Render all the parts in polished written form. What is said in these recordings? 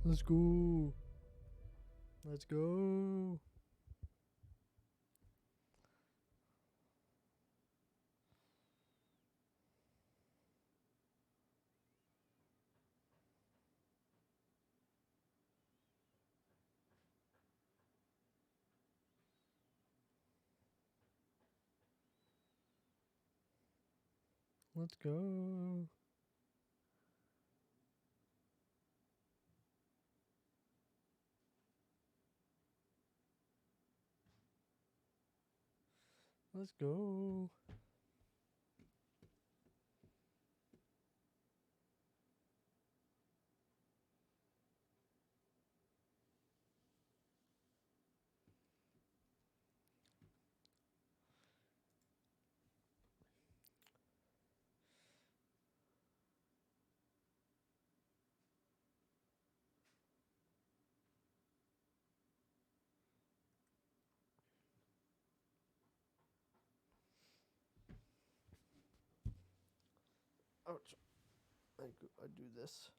Let's go. Let's go. Let's go. Let's go. Ouch. I do this.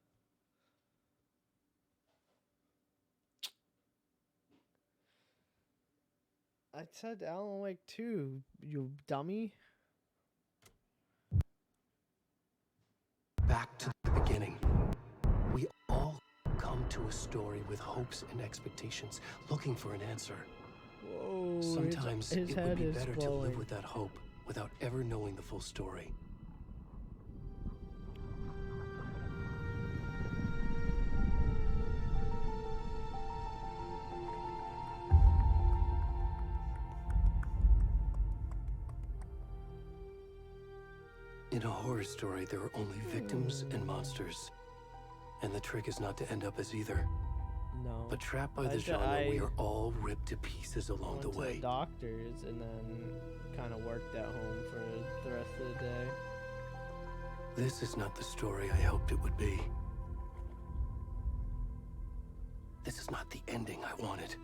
I said Alan Wake 2, you dummy. Back to the beginning. We all come to a story with hopes and expectations, looking for an answer. Whoa. Sometimes his it would head be is better to blowing. live with that hope without ever knowing the full story. In a horror story, there are only victims and monsters. And the trick is not to end up as either. No. But trapped by the genre, we are all ripped to pieces along the way. To the doctors and then kind of worked at home for the rest of the day. This is not the story I hoped it would be. This is not the ending I wanted.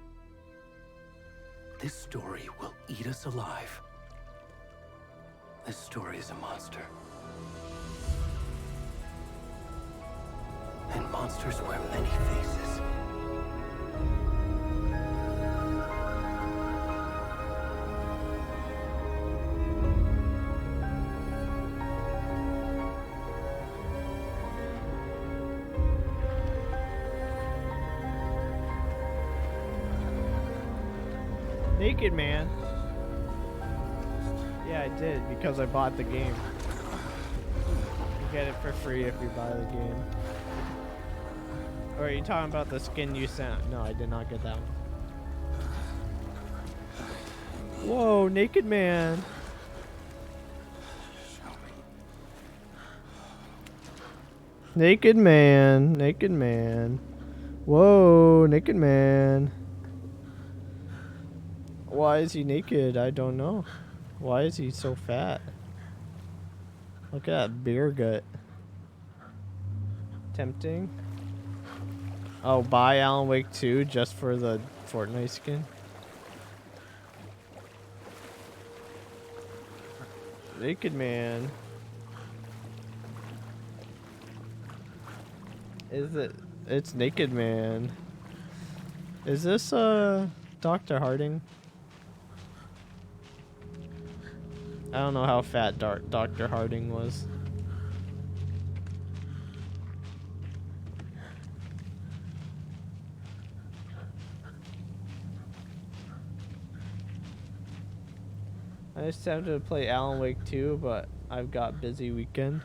This story will eat us alive. This story is a monster. And monsters wear many faces. Naked Man. Yeah, I did because I bought the game. You get it for free if you buy the game. Or are you talking about the skin you sent? No, I did not get that one. Whoa, Naked Man. Naked Man. Naked Man. Whoa, Naked Man. Why is he naked? I don't know. Why is he so fat? Look at that beer gut. Tempting. Oh, buy Alan Wake 2 just for the Fortnite skin? Naked Man. Is it? It's Naked Man. Is this Dr. Harding? I don't know how fat Dr. Harding was. I just have to play Alan Wake 2, but I've got busy weekend.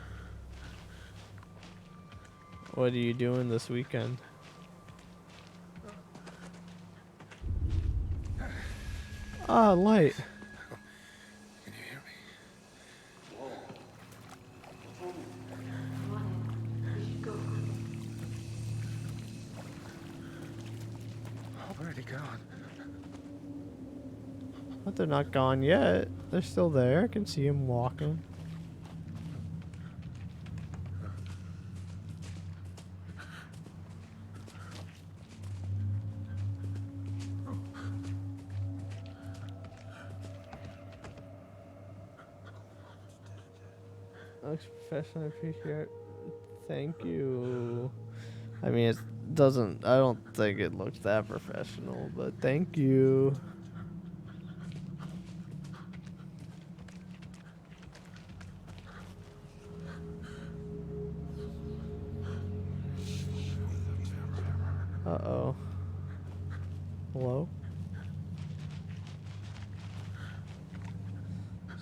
What are you doing this weekend? Ah, light. Can you hear me? Where'd he gone? But they're not gone yet. They're still there. I can see him walking. Looks professional. I appreciate it. Thank you. I mean, doesn't. I don't think it looks that professional, but thank you. Uh-oh. Hello?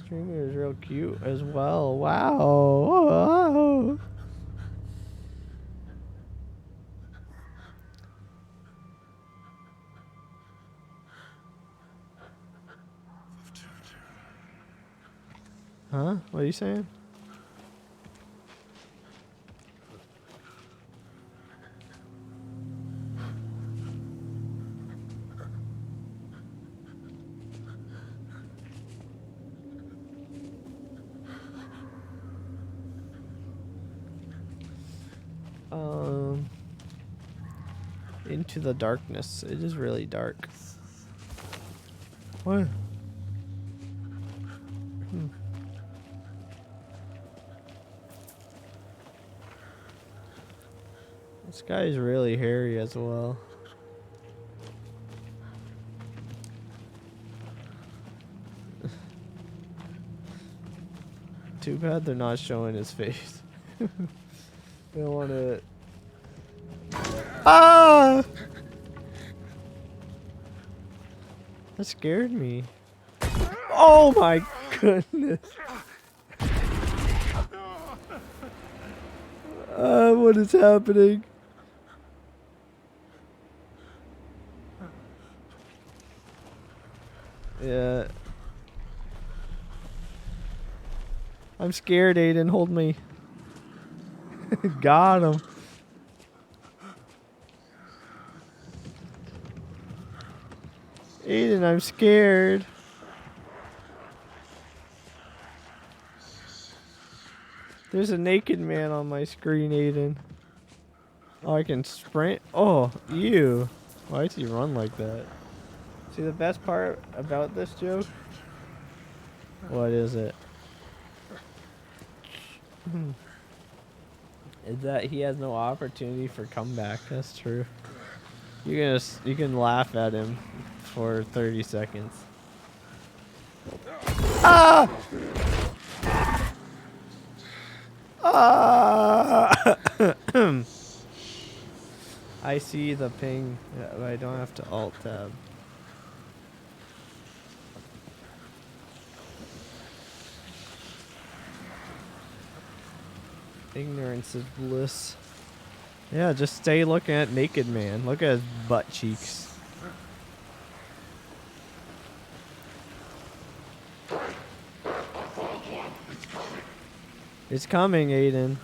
Streamer is real cute as well. Wow. Whoa. Huh? What are you saying? Into the darkness. It is really dark. What? This guy is really hairy as well. Too bad they're not showing his face. They don't want to. Ah! That scared me. Oh my goodness. What is happening? Yeah. I'm scared, Aiden. Hold me. Got him. Aiden, I'm scared. There's a naked man on my screen, Aiden. Oh, I can sprint. Oh, ew. Why does he run like that? See, the best part about this joke? What is it? Is that he has no opportunity for comeback. That's true. You can laugh at him for 30 seconds. Ah! Ah! I see the ping. Yeah, but I don't have to alt tab. Ignorance is bliss. Yeah, just stay looking at naked man. Look at his butt cheeks. It's coming, Aiden.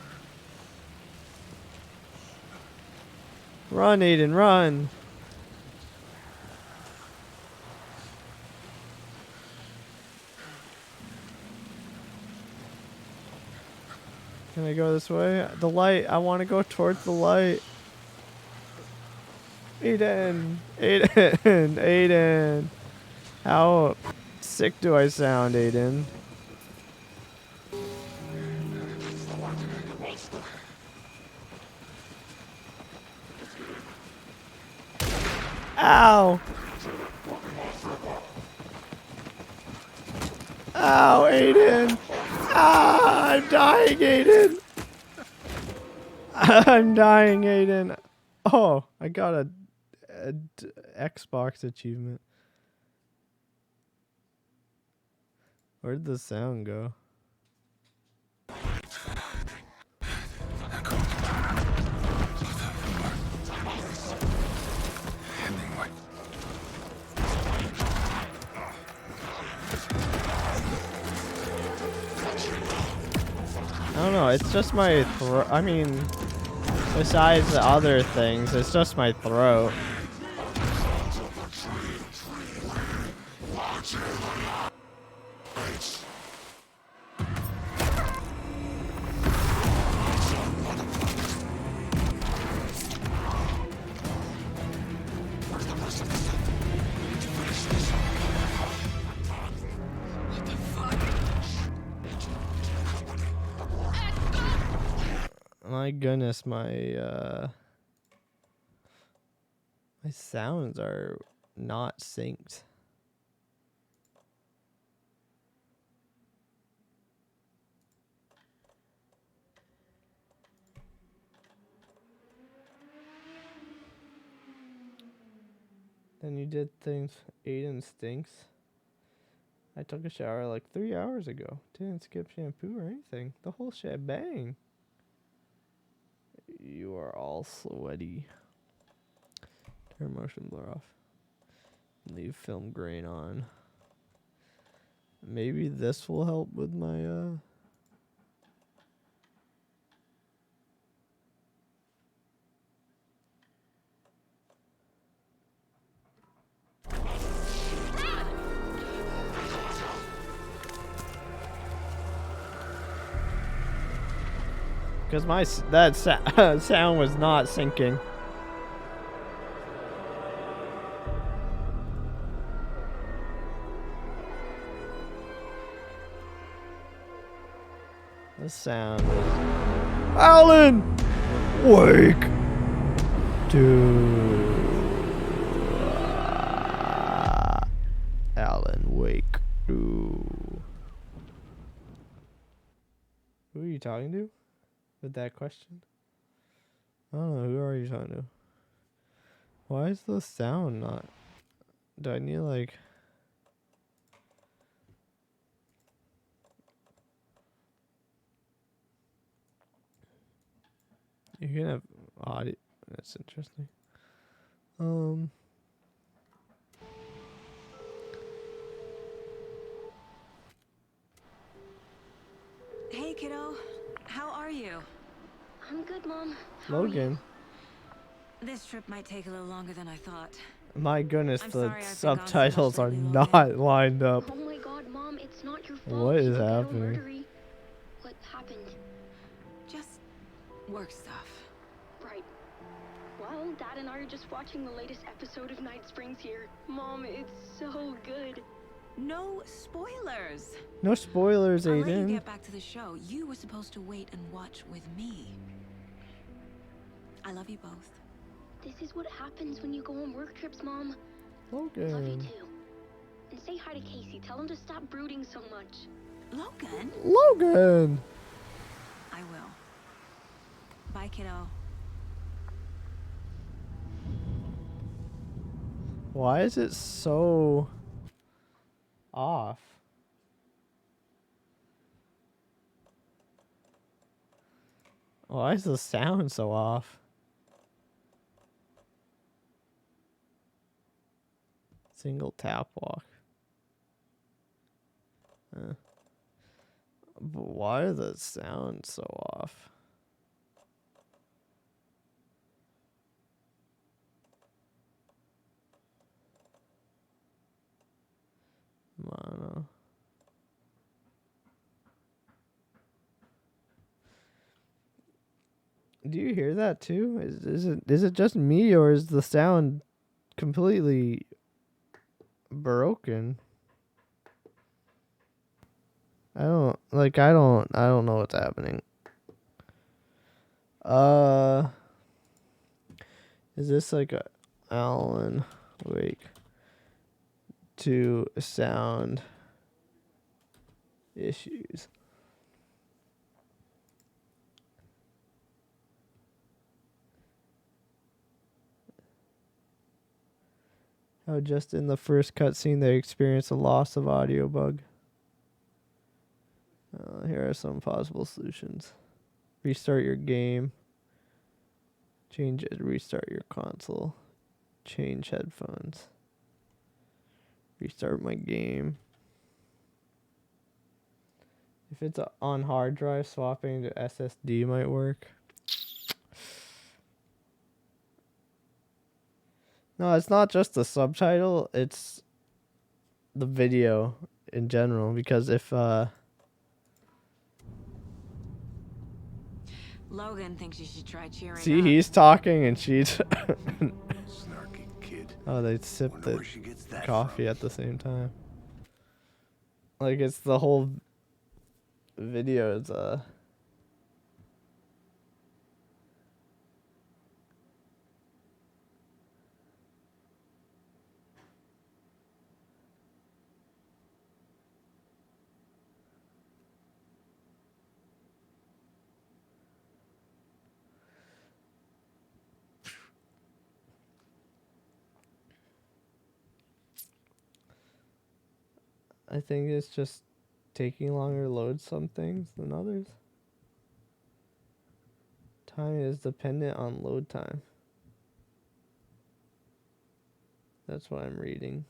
Run, Aiden, run. Can I go this way? The light. I want to go towards the light. Aiden. Aiden. Aiden. How sick do I sound, Aiden? Ow! Ow, Aiden! Ah, I'm dying, Aiden! I'm dying, Aiden. Oh, I got a Xbox achievement. Where did the sound go? I don't know, it's just my throat. I mean, besides the other things, it's just my throat. My goodness, my My sounds are not synced. Then you did things. Aiden stinks. I took a shower like 3 hours ago. Didn't skip shampoo or anything. The whole shebang. You are all sweaty. Turn motion blur off. Leave film grain on. Maybe this will help with my because that sound was not syncing. The sound was... Alan! Wake! Dude. Alan, wake. Dude. Who are you talking to? With that question? I don't know. Who are you talking to? Why is the sound not... Do I need like... You can have audio. That's interesting. Hey, kiddo. How are you? I'm good, Mom. How are you? Logan. This trip might take a little longer than I thought. My goodness, I'm the sorry I've been gone so subtitles much are lately, not Logan. lined up. Oh my God, Mom, it's not your fault. What is You don't get all happening? murdery. What happened? Just work stuff. Right. Well, Dad and I are just watching the latest episode of Night Springs here. Mom, it's so good. No spoilers. No spoilers, I'll let you Aiden. get back to the show. You were supposed to wait and watch with me. I love you both. This is what happens when you go on work trips, Mom. Love you Logan. too. And say hi to Casey. Tell him to stop brooding so much. Logan? Logan! I will. Bye, kiddo. Why is it so off? Why is the sound so off? Single tap walk. But why are the sounds so off? I don't know. Do you hear that too? Is it just me, or is the sound completely broken? I don't know what's happening. Is this like a Alan Wake 2 sound issues? How just in the first cutscene they experience a loss of audio bug. Here are some possible solutions. Restart your game. Change it. Restart your console. Change headphones. Restart my game. If it's on hard drive, swapping to SSD might work. No, it's not just the subtitle, it's the video in general, because if Logan thinks you should try cheering see, up. he's talking and she's Snarky kid. oh, they sip Wonder the where she gets that coffee from. at the same time. Like it's the whole video is I think it's just taking longer to load some things than others. Time is dependent on load time. That's what I'm reading.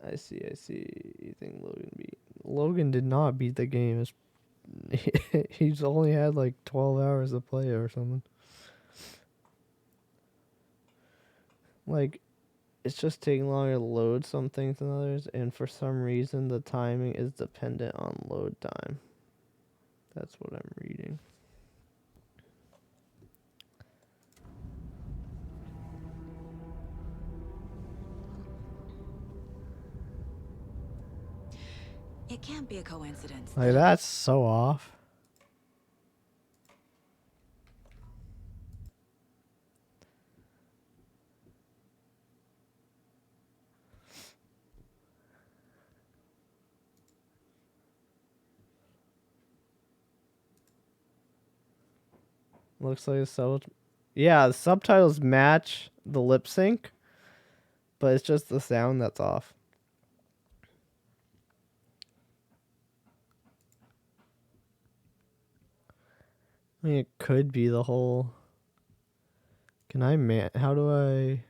I see. You think Logan beat? Logan did not beat the game. He's only had like 12 hours to play or something. Like, it's just taking longer to load some things than others, and for some reason the timing is dependent on load time. That's what I'm reading. It can't be a coincidence. Like, that's so off. Looks like it's so. Yeah, the subtitles match the lip sync, but it's just the sound that's off. I mean, it could be the whole. Can I How do I?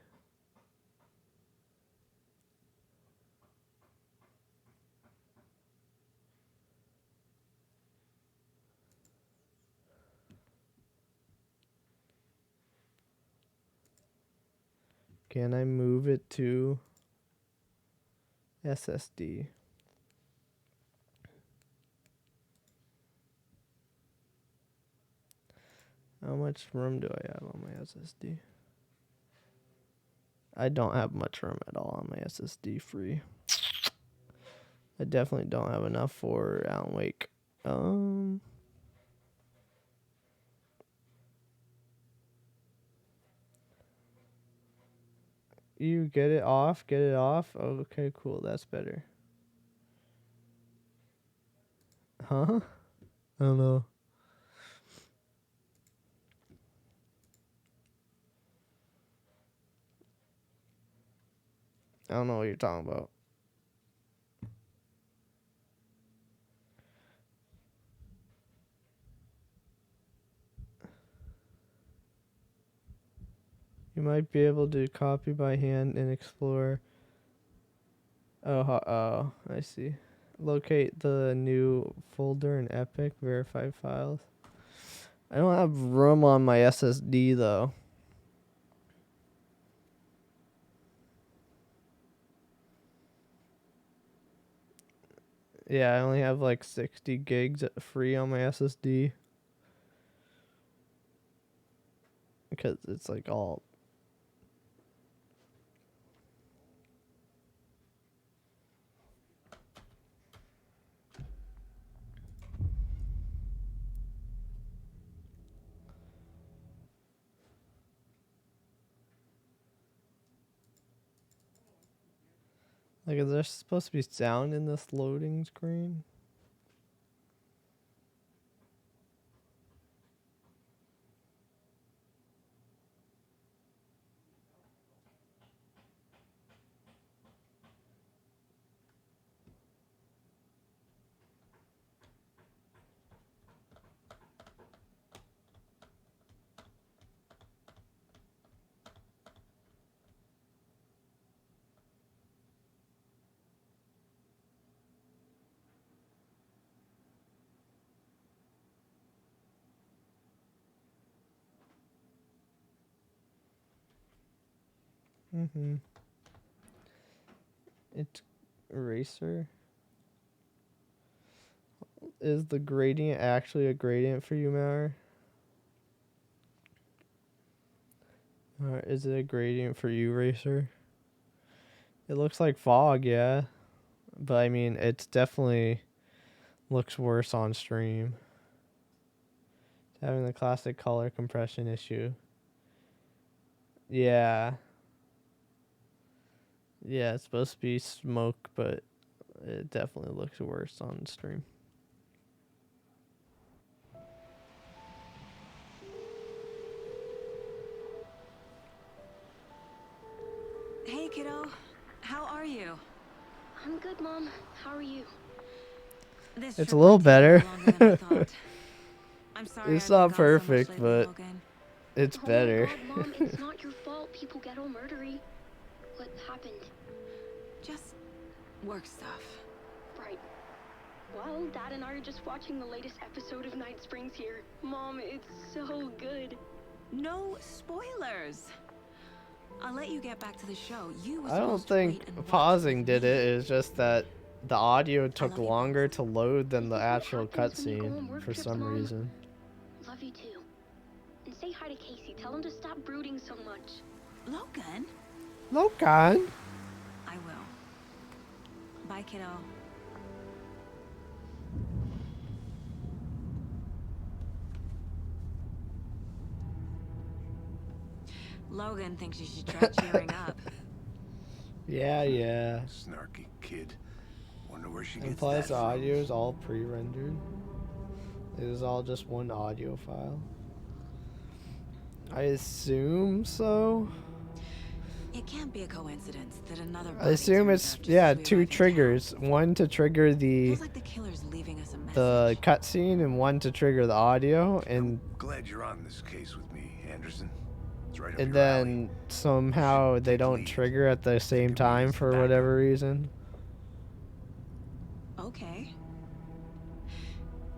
Can I move it to SSD? How much room do I have on my SSD? I don't have much room at all on my SSD free. I definitely don't have enough for Alan Wake. You get it off? Get it off? Okay, cool. That's better. Huh? I don't know. I don't know what you're talking about. You might be able to copy by hand and explore. Oh, I see. Locate the new folder in Epic, verified files. I don't have room on my SSD though. Yeah, I only have like 60 gigs free on my SSD. Because it's like all. Like, is there supposed to be sound in this loading screen? Mm-hmm. It's eraser. Is the gradient actually a gradient for you, Mauer? Or is it a gradient for you, Racer? It looks like fog, yeah. But I mean, it's definitely looks worse on stream. It's having the classic color compression issue. Yeah. Yeah, it's supposed to be smoke, but it definitely looks worse on stream. Hey, kiddo. How are you? I'm good, Mom. How are you? This It's a trip little might take a better. little longer than I thought. I'm sorry It's I've been not gone so much perfect, lately, but Logan. it's Oh my better. God, Mom, it's not your fault people get all murdery. What happened? Just work stuff. Right. Well, Dad and I are just watching the latest episode of Night Springs here. Mom, it's so good. No spoilers. I'll let you get back to the show. You were I don't supposed to wait think and watch pausing with did me. it. It's just that the audio I took love you longer both. to load than the This is what actual happens when you go cutscene on work for trips, some Mom. reason. Love you too. And say hi to Casey. Tell him to stop brooding so much. Logan? Logan. I will. Bye, kiddo. Logan thinks you should try cheering up. Yeah, yeah. Snarky kid. Wonder where she gets Implies that the from. audio is all pre-rendered. It is all just one audio file. I assume so. It can't be a coincidence that another I body assume turns it's up just yeah, as we two arrive in town. triggers. One to trigger the Feels like the killer's leaving us a message. cutscene, and one to trigger the audio, and Glad you're on this case with me, Anderson. It's right up and your alley. then somehow they take don't leave. trigger at the same Think of me time as the for backup. whatever reason. Okay.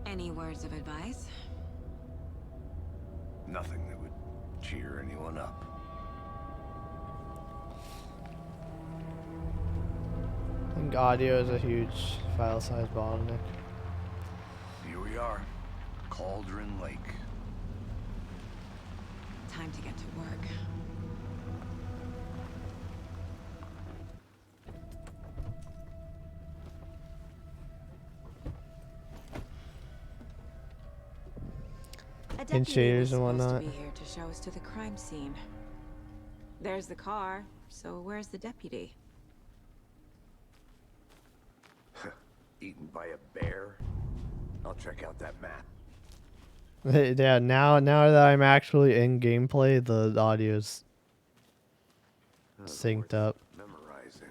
Any words of advice? Nothing that would cheer anyone up. I think audio is a huge file size bottleneck. Here we are. Cauldron Lake. Time to get to work. A And deputy was shaders and supposed to whatnot. be here to show us to the crime scene. There's the car, so where's the deputy? Eaten by a bear? I'll check out that map. Yeah, now that I'm actually in gameplay, the audio's synced up. Memorizing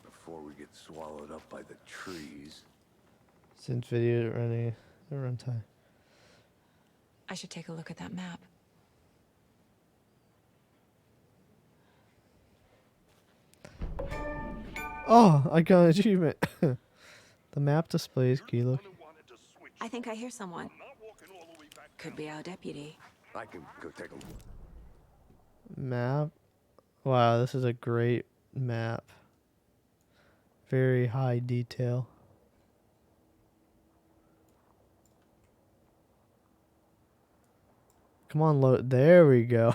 before we get swallowed up by the trees. Since video running a runtime. I should take a look at that map. Oh, I got an achievement. The map displays key look. I think I hear someone. Could be our deputy. I can go take a look. Map. Wow, this is a great map. Very high detail. Come on, load. There we go.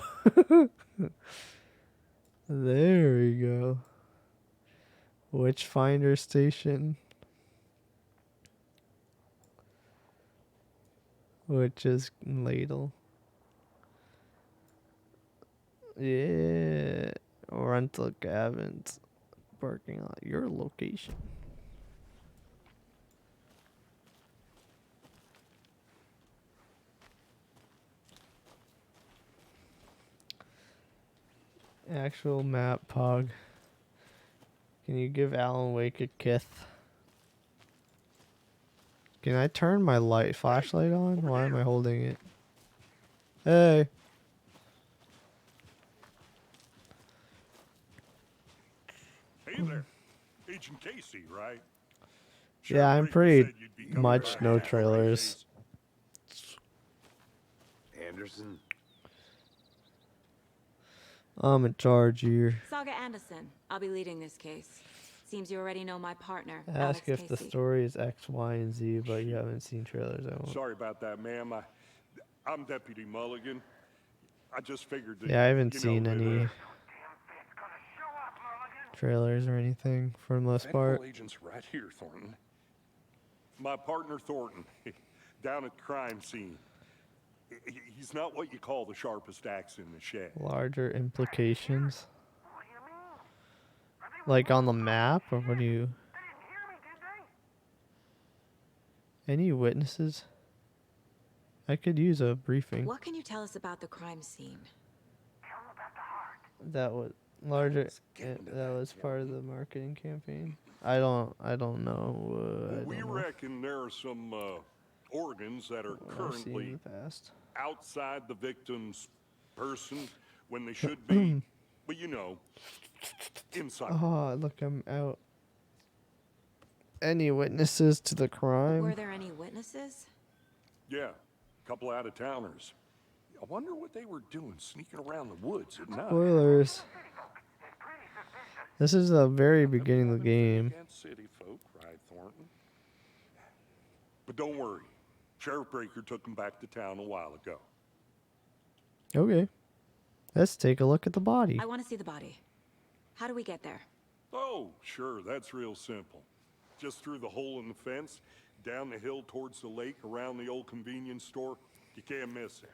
There we go. Witchfinder Station. Witch's Ladle. Yeah. Rental cabins. Parking lot. Your location. Actual map, Pog. Can you give Alan Wake a kiss? Can I turn my flashlight on? Why am I holding it? Hey. Hey there, Agent Casey, right? Yeah, I'm Sheriff Reagan pretty said you'd be coming much back no after trailers. Anderson? I'm in charge here. Saga Anderson. I'll be leading this case. Seems you already know my partner, Ask Alex if the Casey. story is X, Y, and Z, but you haven't seen trailers. I won't. Sorry about that, ma'am. I'm Deputy Mulligan. I just figured that. Yeah, I haven't you know, seen that, any trailers or anything for the most part. Federal agents right here, Thornton. My partner Thornton, down at the crime scene. He's not what you call the sharpest axe in the shed. Larger implications. Like on the map, or what do you? Any witnesses? I could use a briefing. What can you tell us about the crime scene? That was larger. That was part of the marketing campaign. I don't know. I We don't know reckon there are some organs that are what I've seen in currently the past. outside the victim's person when they should be, but you know, inside. Oh, look, I'm out. Any witnesses to the crime? Were there any witnesses? Yeah, a couple out of towners. I wonder what they were doing sneaking around the woods at night. Spoilers. This is the very beginning of the game. Against city folk, cried Thornton. But don't worry, Sheriff Breaker took him back to town a while ago. Okay. Let's take a look at the body. I want to see the body. How do we get there? Oh, sure, that's real simple. Just through the hole in the fence, down the hill towards the lake, around the old convenience store. You can't miss it.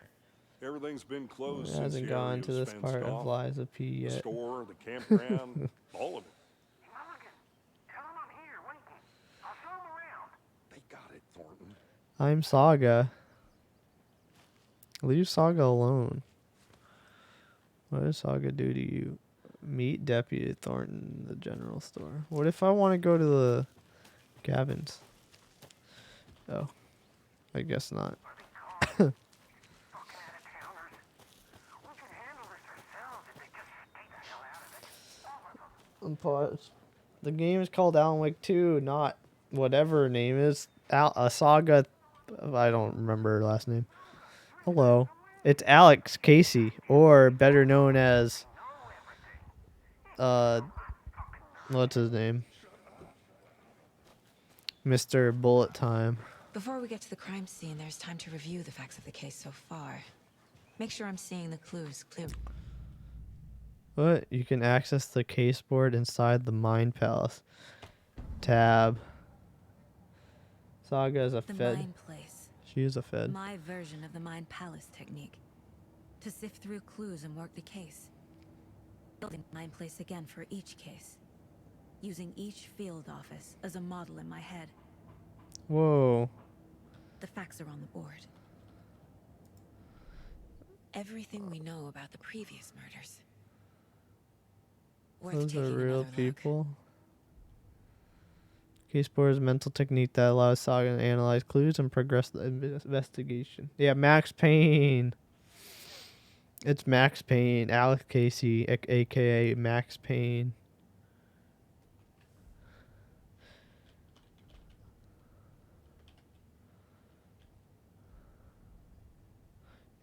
Everything's been closed It since hasn't the gone area to was this fenced part of off. Liza P The yet. store, the campground, all of it. Tell him I'm here, waiting. I'll show him around. They got it, Thornton. I'm Saga. Leave Saga alone. What does Saga do to you? Meet Deputy Thornton in the general store. What if I want to go to the cabins? Oh. I guess not. Fucking out-of-towners. We can handle this ourselves if they just stay the hell out of it. All of them. Pause. The game is called Alan Wake 2, not whatever her name is. Saga. I don't remember her last name. Hello. It's Alex Casey, or better known as what's his name? Mr. Bullet Time. Before we get to the crime scene, there's time to review the facts of the case so far. Make sure I'm seeing the clues clearly. What? You can access the case board inside the Mind Palace. Tab. Saga is a The fed. Mind Place. She is a fed. My version of the Mind Palace technique. To sift through clues and work the case. Building Mind Place again for each case. Using each field office as a model in my head. Whoa. The facts are on the board. Everything we know about the previous murders. Worth Those are taking real another look. people. Case board is a mental technique that allows Saga to analyze clues and progress the investigation. Yeah, Max Payne. It's Max Payne. Alex Casey, aka Max Payne.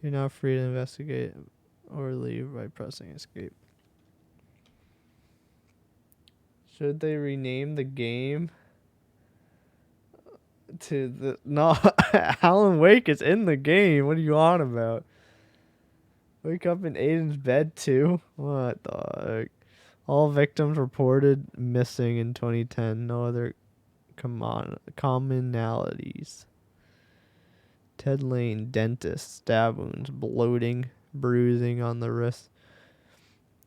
You're now free to investigate or leave by pressing escape. Should they rename the game to the... No, Alan Wake is in the game. What are you on about? Wake up in Aiden's bed too? What the heck? All victims reported missing in 2010. No other commonalities. Ted Lane, dentist, stab wounds, bloating, bruising on the wrist.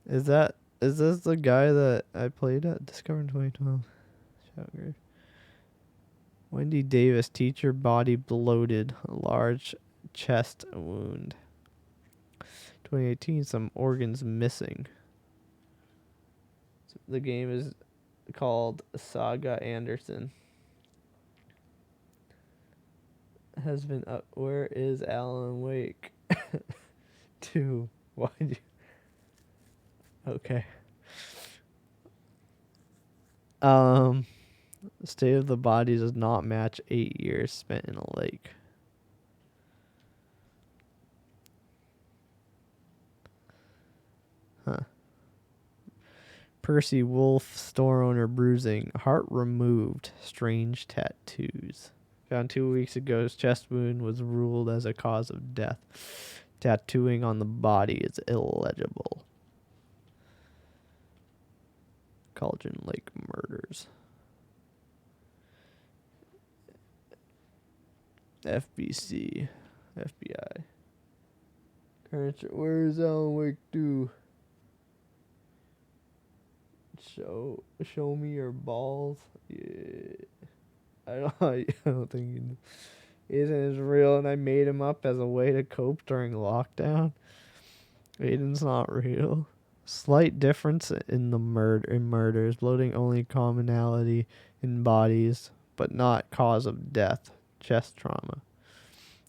Is this the guy that I played at? Discovered in 2012. Shoutgrave. Wendy Davis, teacher, body bloated, large chest wound. 2018, some organs missing. The game is called Saga Anderson. Has been up. Where is Alan Wake? 2. Why do you... Okay. The state of the body does not match 8 years spent in a lake. Huh. Percy Wolf, store owner, bruising, heart removed, strange tattoos. Found 2 weeks ago, his chest wound was ruled as a cause of death. Tattooing on the body is illegible. Cauldron Lake murders. FBC. FBI. Where is Alan Wake 2? Show me your balls. Yeah. I don't think Aiden is real, and I made him up as a way to cope during lockdown. Aiden's not real. Slight difference in the murders, bloating only commonality in bodies, but not cause of death. Chest trauma.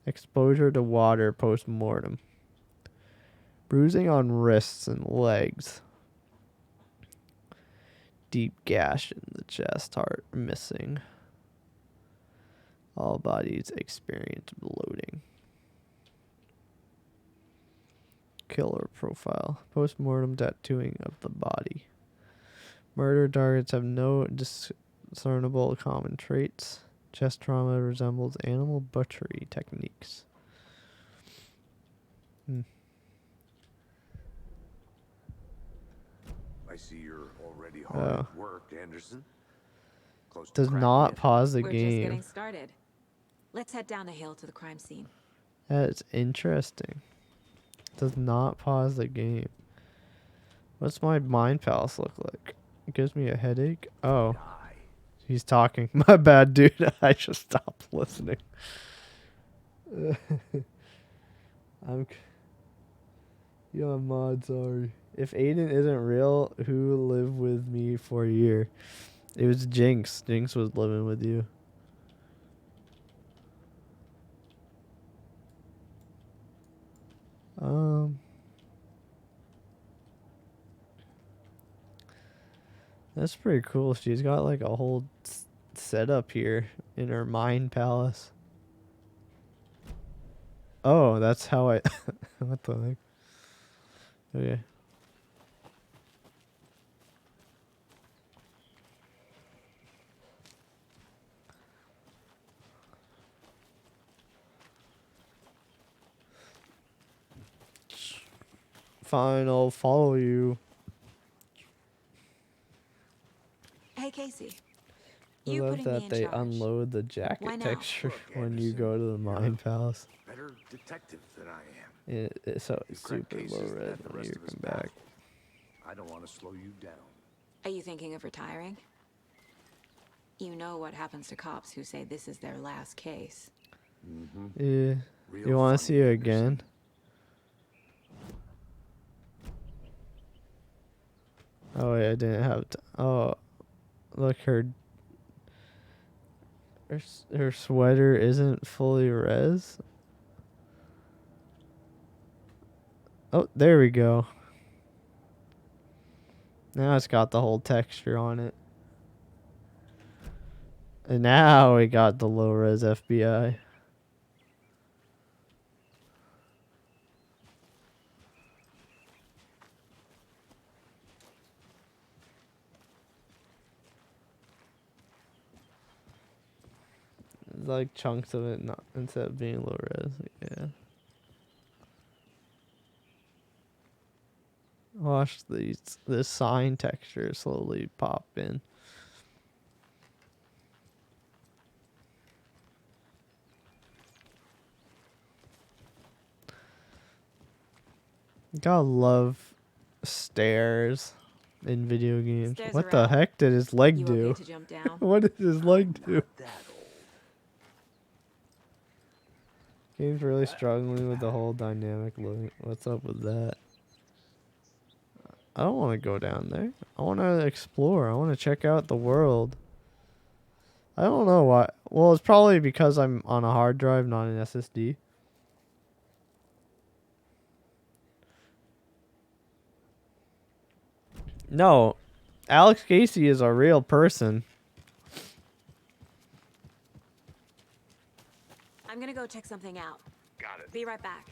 Exposure to water post-mortem. Bruising on wrists and legs. Deep gash in the chest, heart missing. All bodies experience bloating. Killer profile. Post-mortem tattooing of the body. Murder targets have no discernible common traits. Chest trauma resembles animal butchery techniques. I see you're already hard at work, Anderson. Close to Does cracking not it. pause the We're just game. getting started. Let's head down the hill to the crime scene. That's interesting. Does not pause the game. What's my mind palace look like? It gives me a headache. Oh, Die. he's talking. My bad, dude. I just stopped listening. Yo, mod, sorry. If Aiden isn't real, who lived with me for a year? It was Jinx. Jinx was living with you. That's pretty cool. She's got like a whole setup here in her mind palace. Oh, that's how I. What the heck? Okay. Fine, I'll follow you. Hey, Casey. I You love putting me that in they charge. unload the Why jacket now? texture Look, when you go to the mind palace. Better detective than I am. It's so You crack super cases low res that the when you rest of us come back. baffle. I don't want to slow you down. Are you thinking of retiring? You know what happens to cops who say this is their last case. Yeah. Real You want to funny, see her Anderson. again? Oh wait, I didn't have to. Oh, look, her sweater isn't fully res. Oh, there we go. Now it's got the whole texture on it. And now we got the low res FBI. Like chunks of it, not instead of being low res. Yeah. Watch this sign texture slowly pop in. Gotta love stairs in video games. Stairs What are the out. heck did his leg You do? okay to jump down? What did his leg do? That old. Game's really struggling with the whole dynamic living. What's up with that? I don't want to go down there. I want to explore. I want to check out the world. I don't know why. Well, it's probably because I'm on a hard drive, not an SSD. No, Alex Casey is a real person. I'm gonna go check something out. Got it. Be right back.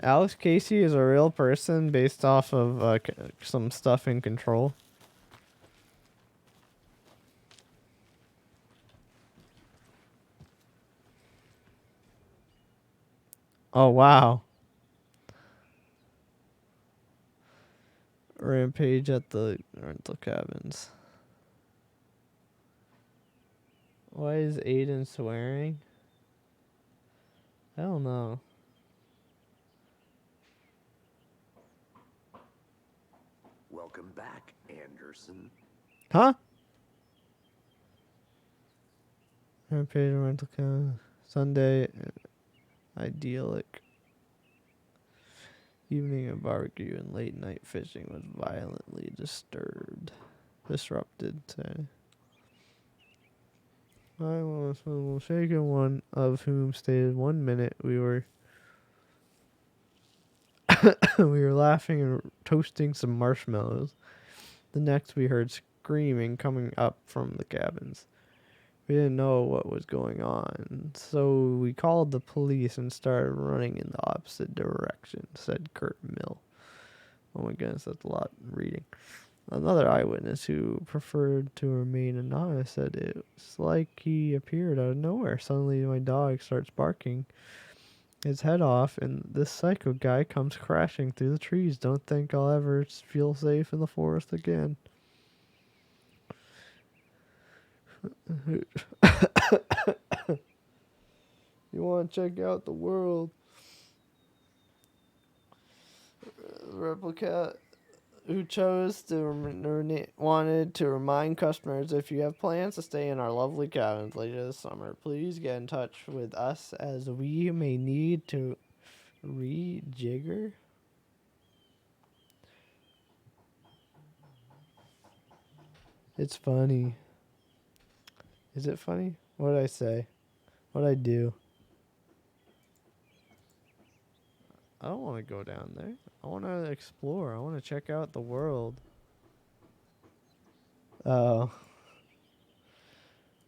Alex Casey is a real person based off of some stuff in Control. Oh, wow. Rampage at the rental cabins. Why is Aiden swearing? I don't know. Welcome back, Anderson. Huh? Rampage rental cabin. Sunday. Idyllic. Evening of barbecue and late night fishing was violently disrupted. I was a little shaken, one of whom stated 1 minute we were we were laughing and toasting some marshmallows. The next we heard screaming coming up from the cabins. We didn't know what was going on, so we called the police and started running in the opposite direction, said Kurt Mill. Oh my goodness, that's a lot of reading. Another eyewitness who preferred to remain anonymous said it was like he appeared out of nowhere. Suddenly my dog starts barking his head off and this psycho guy comes crashing through the trees. Don't think I'll ever feel safe in the forest again. You want to check out the world? Replica who chose to wanted to remind customers, if you have plans to stay in our lovely cabins later this summer, please get in touch with us as we may need to rejigger. It's funny. Is it funny? What did I say? What did I do? I don't want to go down there. I want to explore. I want to check out the world. Oh.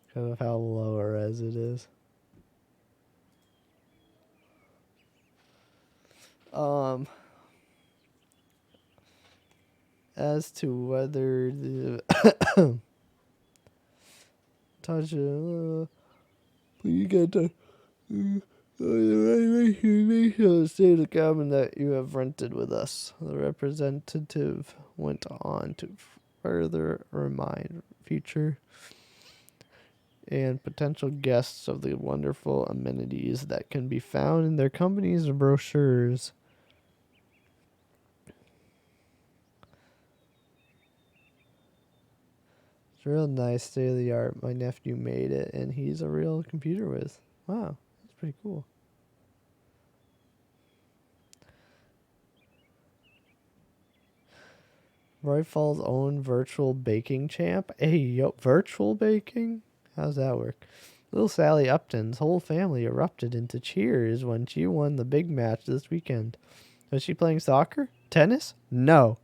Because of how low res it is. As to whether the touch please get to the state of the cabin that you have rented with us. The representative went on to further remind future and potential guests of the wonderful amenities that can be found in their company's brochures. It's real nice, state of the art. My nephew made it, and he's a real computer whiz. Wow, that's pretty cool. Bright Falls' own virtual baking champ. Hey, yo, virtual baking? How's that work? Little Sally Upton's whole family erupted into cheers when she won the big match this weekend. Was she playing soccer? Tennis? No.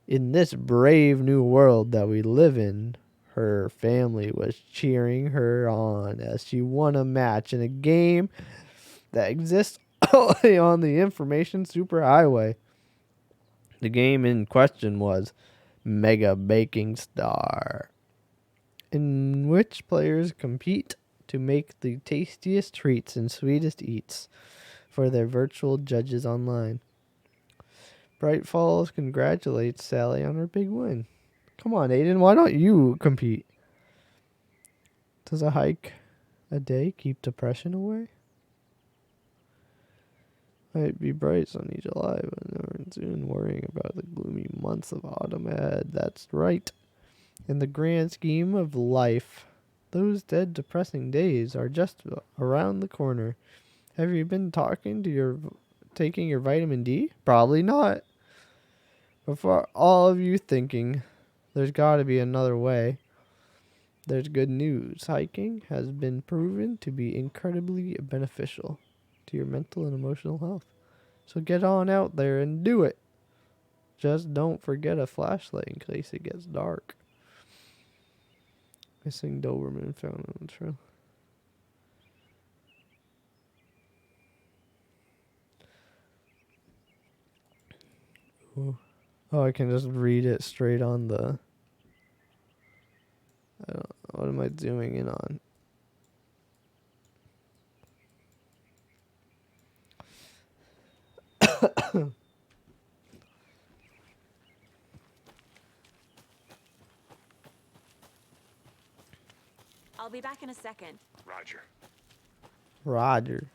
In this brave new world that we live in, her family was cheering her on as she won a match in a game that exists only on the information superhighway. The game in question was Mega Baking Star, in which players compete to make the tastiest treats and sweetest eats for their virtual judges online. Bright Falls congratulates Sally on her big win. Come on, Aiden, why don't you compete? Does a hike a day keep depression away? Might be bright sunny July, but never soon worrying about the gloomy months of autumn ahead. That's right. In the grand scheme of life, those dead depressing days are just around the corner. Have you been taking your vitamin D? Probably not. But for all of you thinking there's got to be another way, there's good news. Hiking has been proven to be incredibly beneficial to your mental and emotional health. So get on out there and do it. Just don't forget a flashlight in case it gets dark. Missing Doberman found on the trail. Ooh. Oh, I can just read it straight on the... what am I zooming in on? I'll be back in a second. Roger. Roger.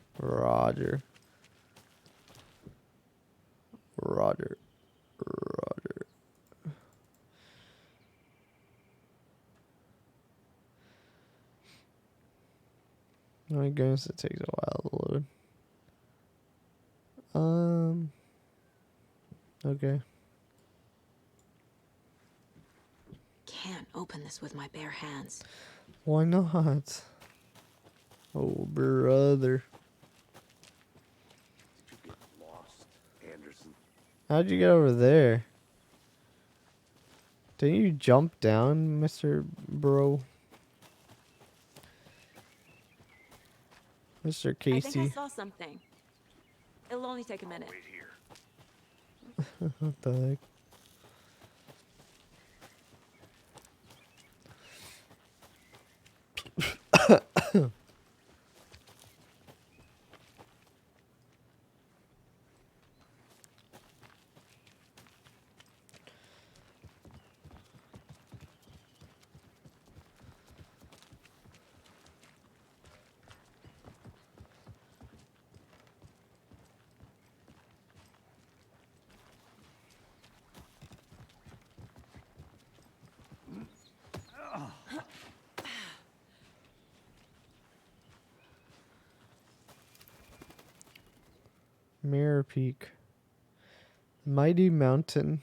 I guess it takes a while to load. Okay. Can't open this with my bare hands. Why not? Oh, brother. You get lost, Anderson. How'd you get over there? Didn't you jump down, Mr. Bro? Mr. I think I Casey. saw something. It'll only take a minute. Wait here. What the heck? Mirror Peak. Mighty Mountain.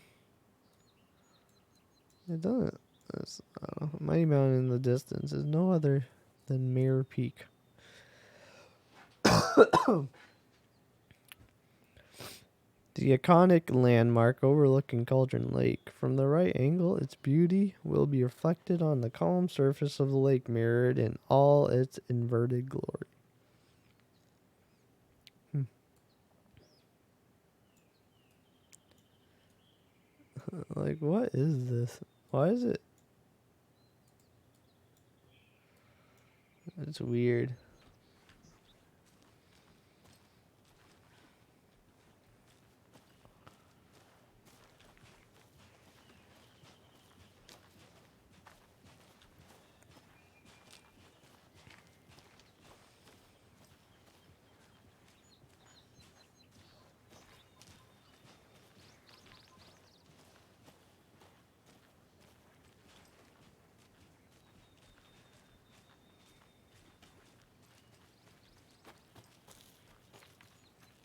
It doesn't. I don't know. Mighty Mountain in the distance is no other than Mirror Peak. The iconic landmark overlooking Cauldron Lake. From the right angle, its beauty will be reflected on the calm surface of the lake, mirrored in all its inverted glory. Like, what is this? Why is it? It's weird.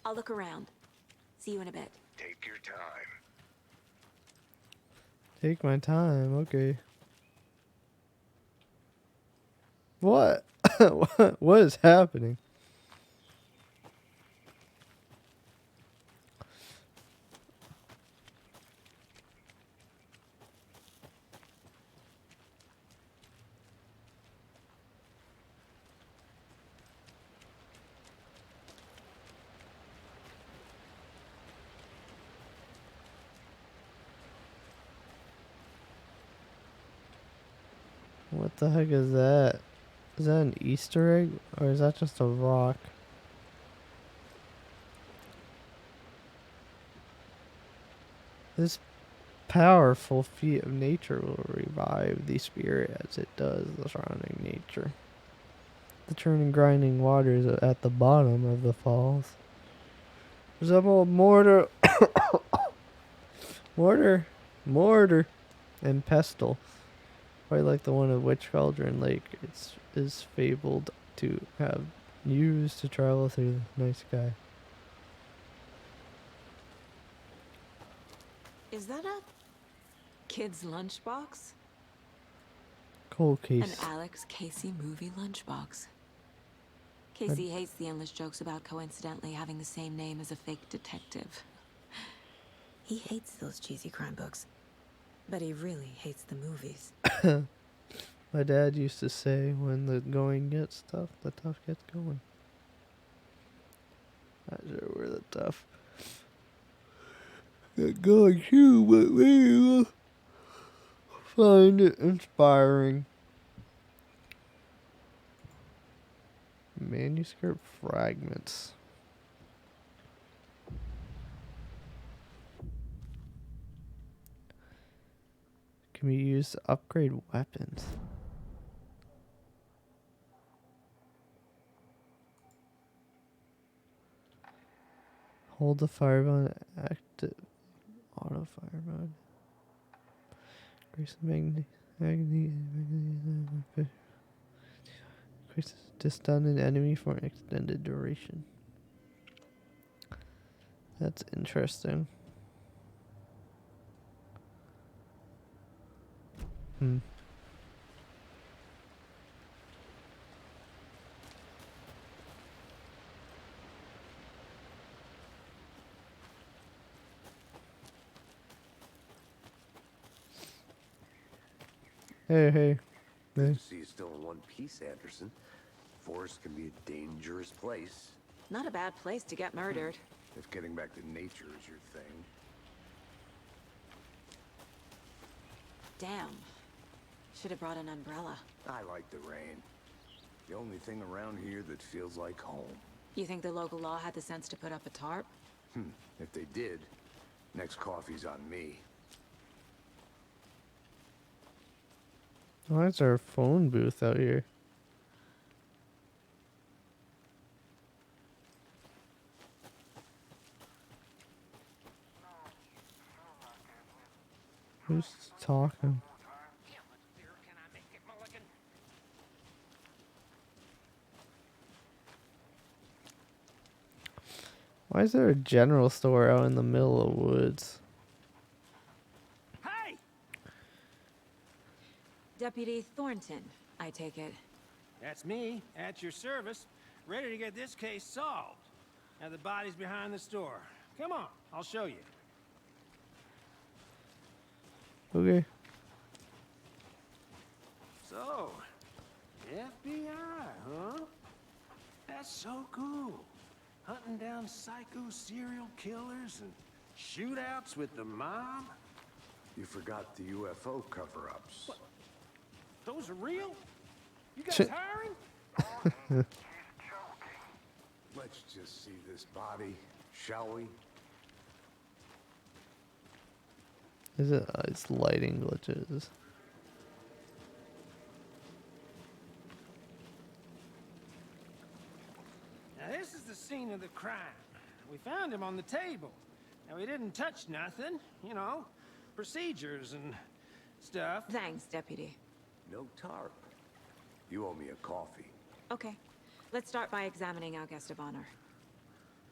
I'll look around. See you in a bit. Take your time. Take my time, okay. What? What is happening? What the heck is that? Is that an Easter egg? Or is that just a rock? This powerful feat of nature will revive the spirit as it does the surrounding nature. The churning, grinding waters at the bottom of the falls resemble mortar, and pestle. Quite like the one at Witch Cauldron Lake, it is fabled to have used to travel through the night sky. Is that a kid's lunchbox? Cold An case. Alex Casey movie lunchbox. Casey hates the endless jokes about coincidentally having the same name as a fake detective. He hates those cheesy crime books, but he really hates the movies. My dad used to say, when the going gets tough, the tough gets going. Not sure where the tough get going too, but maybe we'll find it inspiring. Manuscript fragments. Can be used to upgrade weapons. Hold the fire mode active. Auto fire mode. Increase the increase to stun an enemy for an extended duration. That's interesting. Hmm. Hey, hey. Good Hey. to see you still in one piece, Anderson. Forest can be a dangerous place. Not a bad place to get murdered. If getting back to nature is your thing. Damn. Should have brought an umbrella. I like the rain. The only thing around here that feels like home. You think the local law had the sense to put up a tarp? If they did, next coffee's on me. Why is our phone booth out here? Who's talking? Why is there a general store out in the middle of woods? Hey! Deputy Thornton, I take it. That's me, at your service, ready to get this case solved. Now the body's behind the store. Come on, I'll show you. Okay. So, FBI, huh? That's so cool. Hunting down psycho serial killers and shootouts with the mob. You forgot the UFO cover-ups. Those are real? You guys hiring? Let's just see this body, shall we? Is it? It's lighting glitches. Now this is the scene of the crime. We found him on the table. Now we didn't touch nothing, you know, procedures and stuff. Thanks, Deputy. No tarp. You owe me a coffee. Okay. Let's start by examining our guest of honor.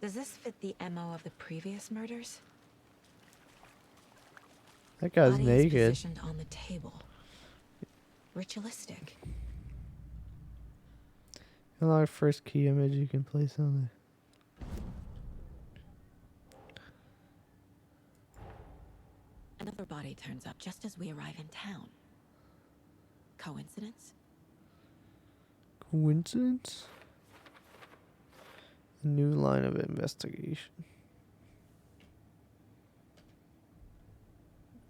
Does this fit the MO of the previous murders? That guy's Body is naked. positioned on the table. Ritualistic. Unlock first key image you can place on Another body turns up just as we arrive in town. Coincidence? there. Coincidence? A new line of investigation.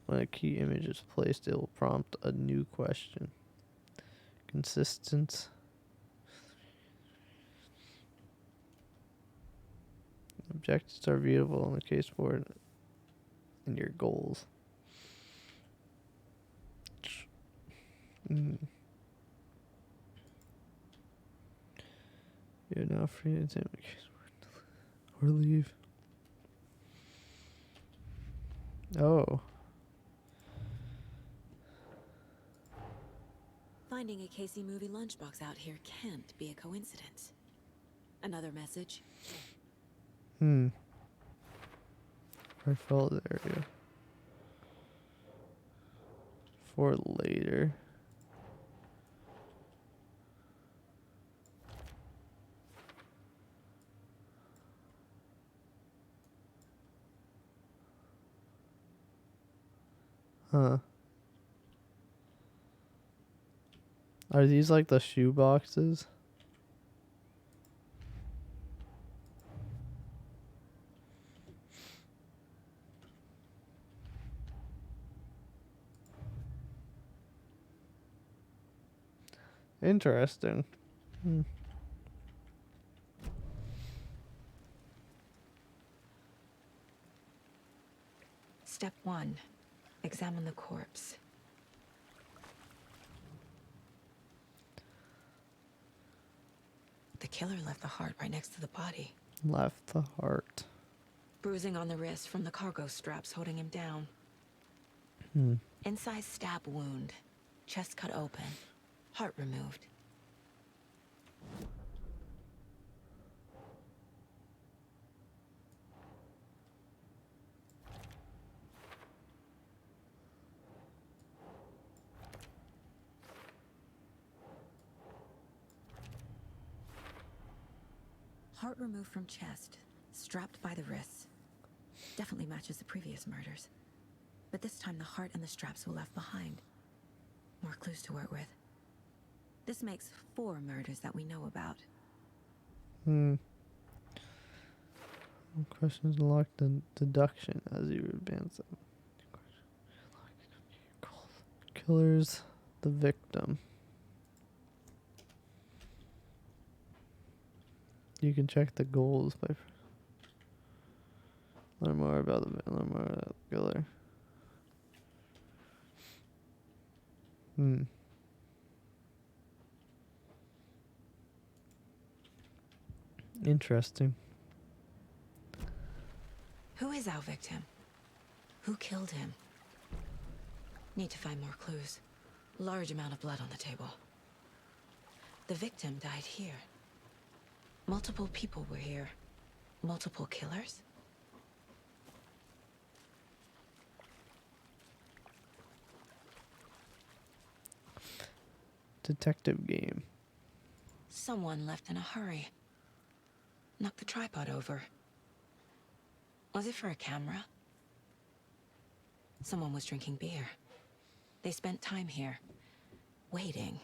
When a key image is placed, it will prompt a new question. Consistent. Objectives are viewable in the case board and your goals. You're now free to examine the case board or leave. Oh. Finding a Casey movie lunchbox out here can't be a coincidence. Another message? I fell there, yeah. For later. Huh. Are these like the shoe boxes? Interesting. Step 1. Examine the corpse. The killer left the heart right next to the body. Left the heart. Bruising on the wrist from the cargo straps holding him down. Incised stab wound. Chest cut open. Heart removed. Heart removed from chest, strapped by the wrists. Definitely matches the previous murders. But this time the heart and the straps were left behind. More clues to work with. This makes 4 murders that we know about. Questions unlock the deduction as you advance them. Killers, the victim. You can check the goals by learn more about the killer. Interesting. Who is our victim? Who killed him? Need to find more clues. Large amount of blood on the table. The victim died here. Multiple people were here. Multiple killers? Detective game. Someone left in a hurry. Knocked the tripod over. Was it for a camera? Someone was drinking beer. They spent time here, waiting.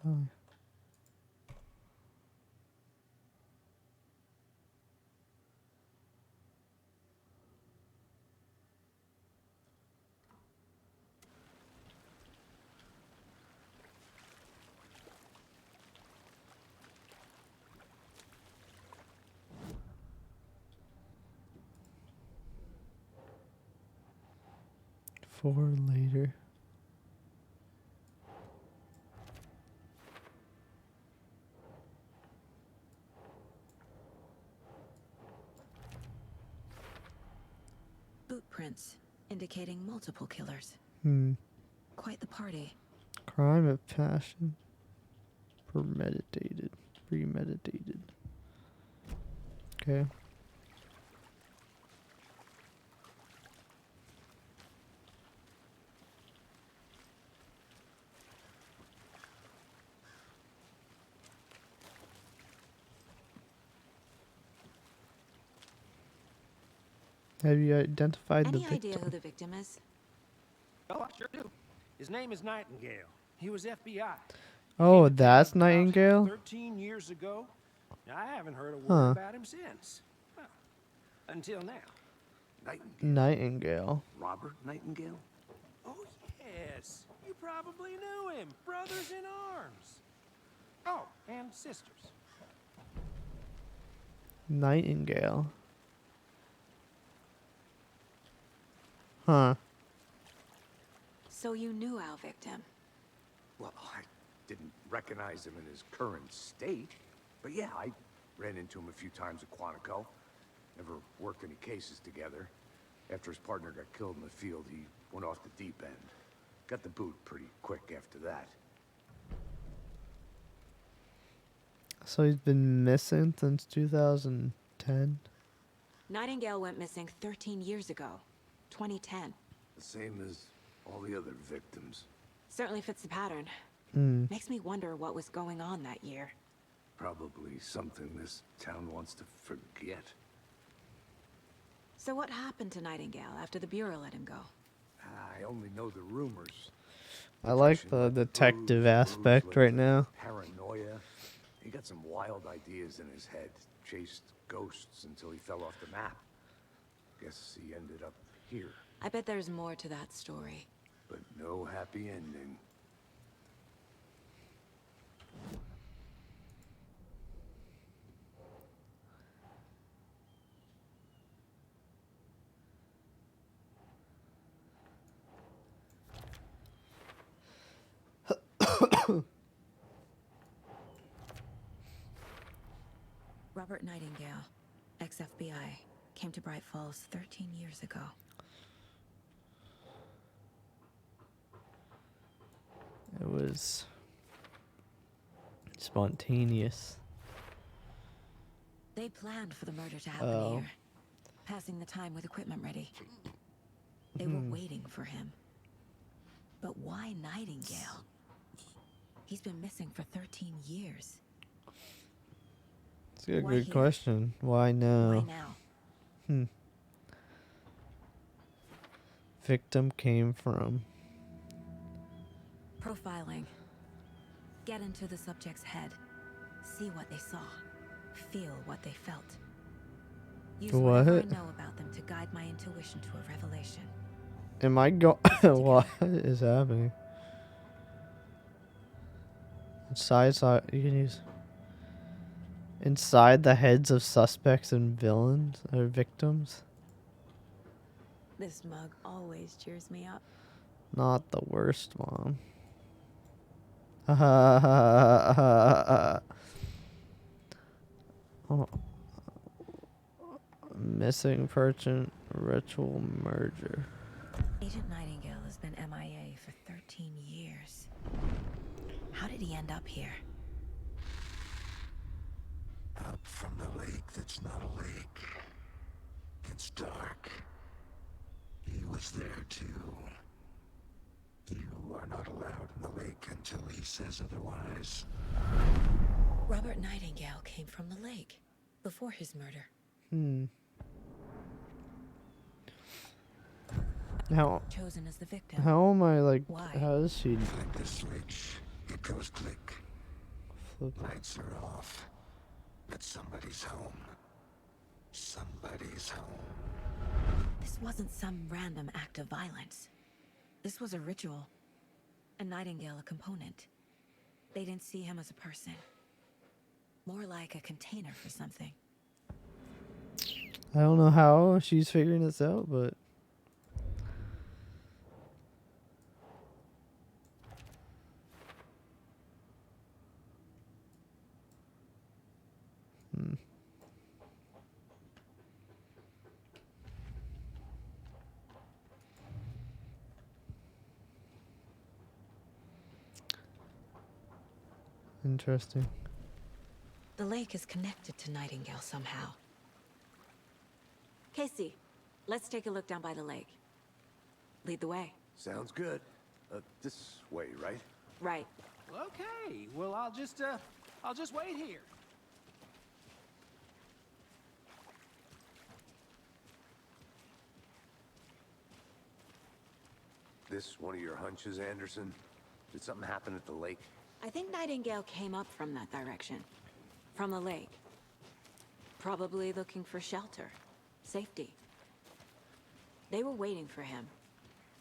Oh. 4 later. Boot prints, indicating multiple killers. Quite the party. Crime of passion. Premeditated. Okay. Have you identified the Any idea who victim? the victim is? Oh, I sure do. His name is Nightingale. He was FBI. Oh, He came to that's town about Nightingale? 13 years ago. I haven't heard a word Huh. about him since. Well, until now. Nightingale. Nightingale. Robert Nightingale? Oh, yes. You probably knew him. Brothers in arms. Oh, and sisters. Nightingale. Huh. So you knew our victim. Well, I didn't recognize him in his current state. But yeah, I ran into him a few times at Quantico. Never worked any cases together. After his partner got killed in the field, he went off the deep end. Got the boot pretty quick after that. So he's been missing since 2010. Nightingale went missing 13 years ago, 2010. The same as all the other victims. Certainly fits the pattern. Hmm. Makes me wonder what was going on that year. Probably something this town wants to forget. So what happened to Nightingale after the Bureau let him go? I only know the rumors. I like Obsession the with detective booze aspect led right to now. Paranoia. He got some wild ideas in his head. Chased ghosts until he fell off the map. Guess he ended up here. I bet there's more to that story. But no happy ending. Robert Nightingale, ex-FBI, came to Bright Falls 13 years ago. It was spontaneous. They planned for the murder to happen Oh. here, passing the time with equipment ready. They were waiting for him. But why Nightingale? He's been missing for 13 years. It's a Why good here? question. Why now? Why now? Victim came from. Profiling. Get into the subject's head. See what they saw. Feel what they felt. Use whatever I What? know about them to guide my intuition to a revelation. Am I go? What is happening? Inside, you can use. Inside the heads of suspects and villains or victims. This mug always cheers me up. Not the worst, Mom. Oh. Missing person ritual merger. Agent Nightingale has been MIA for 13 years. How did he end up here? Up from the lake that's not a lake. It's dark. He was there too. You are not allowed in the lake until he says otherwise. Robert Nightingale came from the lake before his murder. How Chosen as the victim. how am I like? Why? How is she? Flick the switch. It goes click. Flip? Lights are off. But somebody's home. Somebody's home. This wasn't some random act of violence. This was a ritual. A Nightingale a component. They didn't see him as a person. More like a container for something. I don't know how she's figuring this out, but interesting. The lake is connected to Nightingale somehow. Casey, let's take a look down by the lake. Lead the way. Sounds good. This way, right? Right. Okay, well, I'll just wait here. This one of your hunches, Anderson? Did something happen at the lake? I think Nightingale came up from that direction. From the lake. Probably looking for shelter. Safety. They were waiting for him.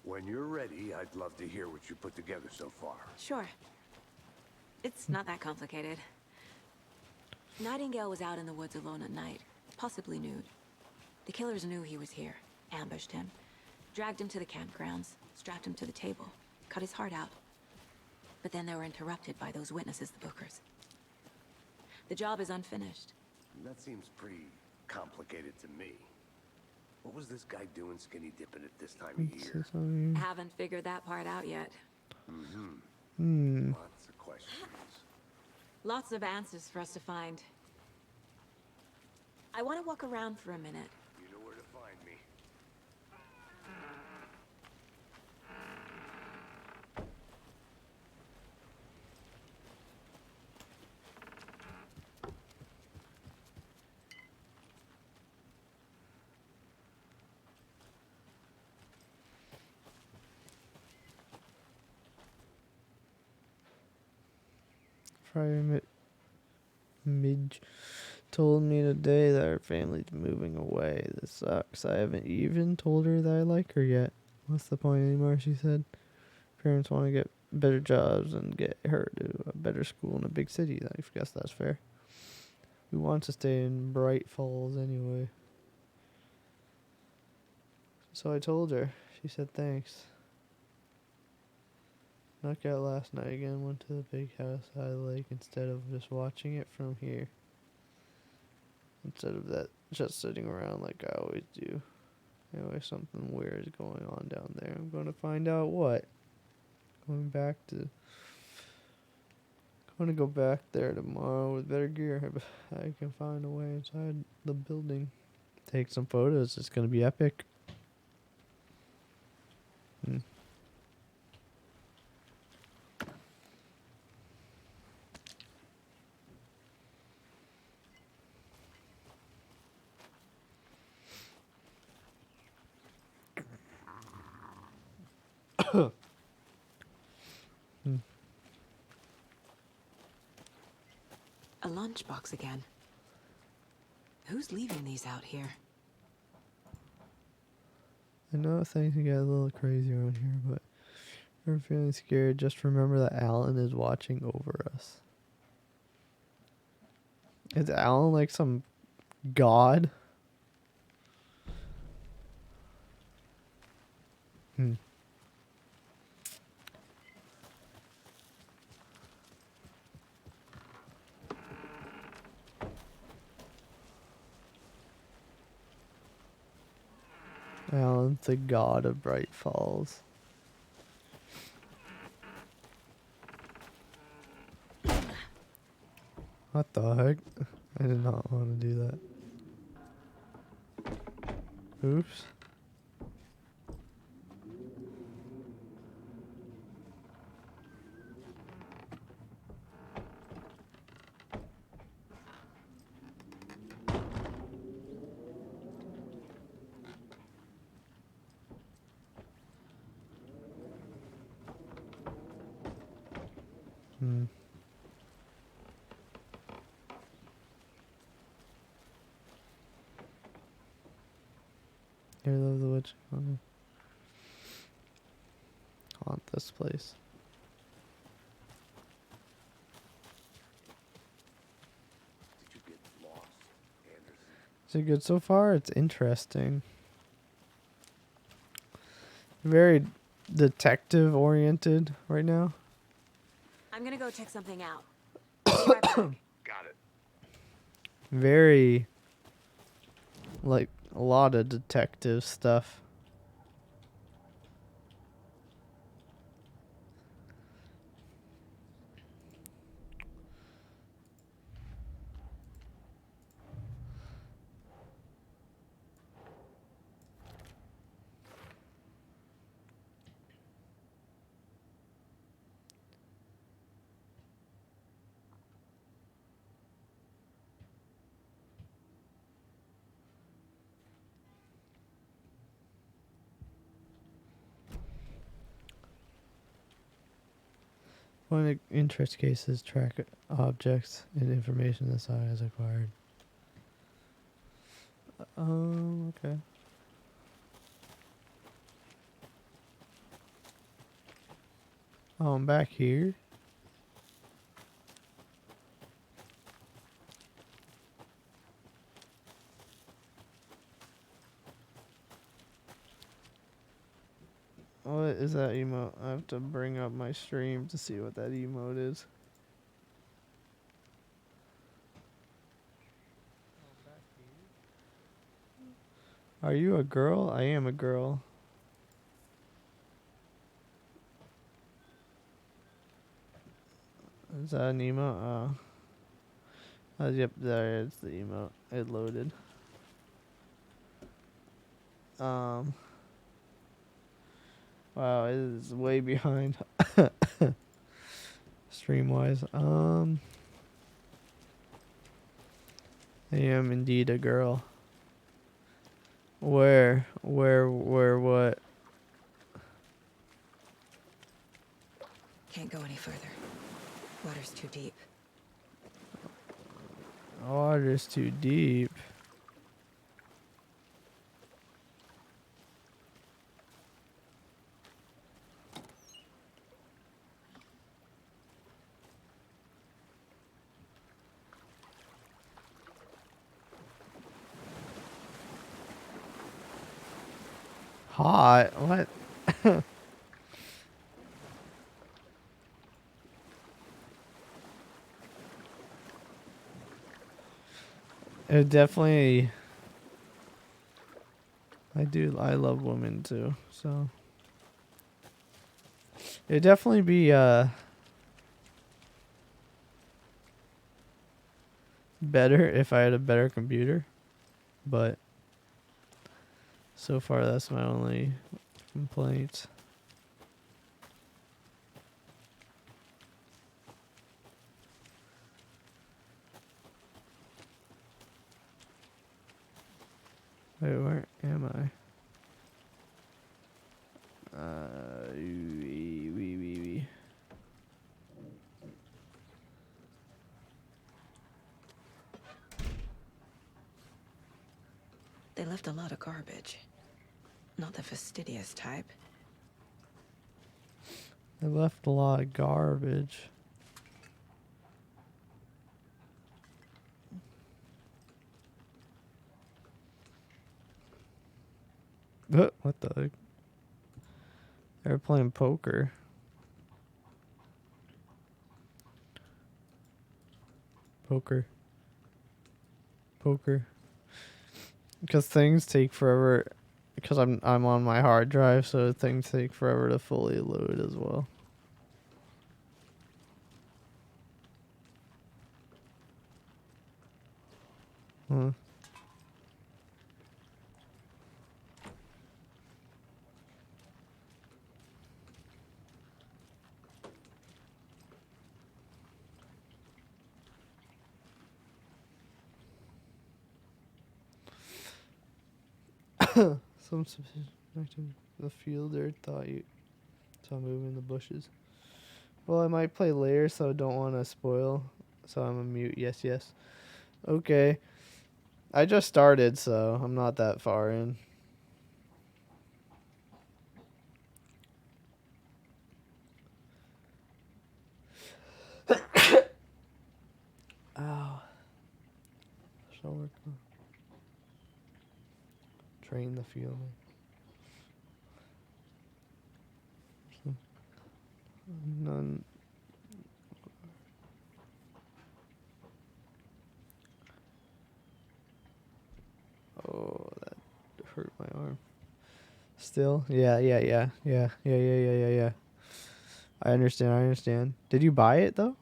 When you're ready, I'd love to hear what you put together so far. Sure. It's not that complicated. Nightingale was out in the woods alone at night, possibly nude. The killers knew he was here, ambushed him, dragged him to the campgrounds, strapped him to the table, cut his heart out. But then they were interrupted by those witnesses, the Bookers. The job is unfinished. That seems pretty complicated to me. What was this guy doing skinny dipping at this time of year? Haven't figured that part out yet. Lots of questions. Lots of answers for us to find. I want to walk around for a minute. You know where to find me. Friday Midge told me today that her family's moving away. This sucks. I haven't even told her that I like her yet. What's the point anymore, she said. Parents want to get better jobs and get her to a better school in a big city. I guess that's fair. We want to stay in Bright Falls anyway. So I told her. She said thanks. Knocked out last night again. Went to the big house by the lake instead of just watching it from here. Instead of that, just sitting around like I always do. Anyway, something weird is going on down there. I'm going to find out what. Going to go back there tomorrow with better gear. I can find a way inside the building. Take some photos. It's going to be epic. A lunchbox again. Who's leaving these out here? I know things can get a little crazy around here, but if you're feeling scared, just remember that Alan is watching over us. Is Alan like some god? Alan's the god of Bright Falls. What the heck? I did not want to do that. Oops. I love the witch. Haunt this place. Did you get lost, Anderson? Is it good so far? It's interesting. Very detective oriented right now. I'm gonna go check something out. Be right back. Got it. Very like a lot of detective stuff. One of the interest cases track objects and information the site has acquired. Okay. Oh, I'm back here. What is that emote? I have to bring up my stream to see what that emote is. Are you a girl? I am a girl. Is that an emote? Yep, there's the emote. It loaded. Wow, it is way behind. Stream wise. I am indeed a girl. Where, what? Can't go any further. Water's too deep. Water's too deep. Hot? What? It definitely. I love women too, so. It'd definitely be, better if I had a better computer, but so far that's my only complaint. Wait, where am I? Wee. They left a lot of garbage. Not the fastidious type. I left a lot of garbage. What the heck? They were playing poker. Poker. Because things take forever. Because I'm on my hard drive, so things take forever to fully load as well. Huh. Some the fielder thought you saw moving in the bushes. Well, I might play later, so don't want to spoil. So I'm a mute. Yes. Okay. I just started, so I'm not that far in. Ow. Shall work on. Train the fielder. None. Oh, that hurt my arm. Still? Yeah. I understand. Did you buy it though?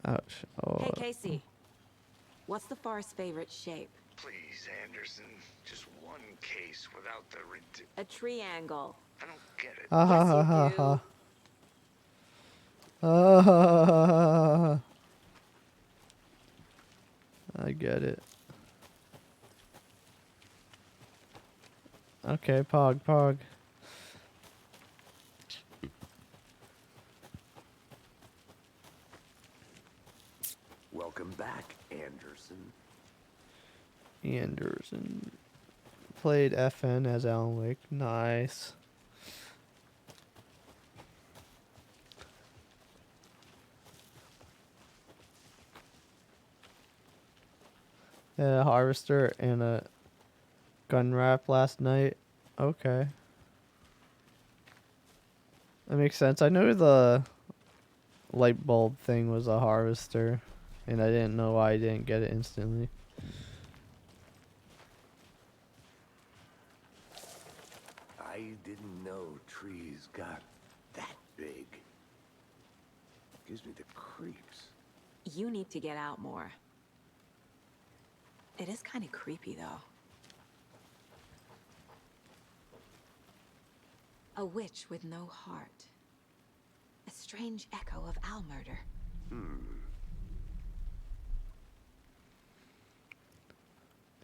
Ouch. Oh. Hey, Casey. What's the far's favorite shape? Please, Anderson, just one case without the A triangle. I don't get it. Ha ha Yes, ha you ha do. ha. Ah, I get it. Okay, pog. Welcome back, Anderson. Anderson played FN as Alan Wake. Nice. A harvester and a gun wrap last night. Okay. That makes sense. I know the light bulb thing was a harvester, and I didn't know why I didn't get it instantly. I didn't know trees got that big. Gives me the creeps. You need to get out more. It is kind of creepy, though. A witch with no heart. A strange echo of owl murder.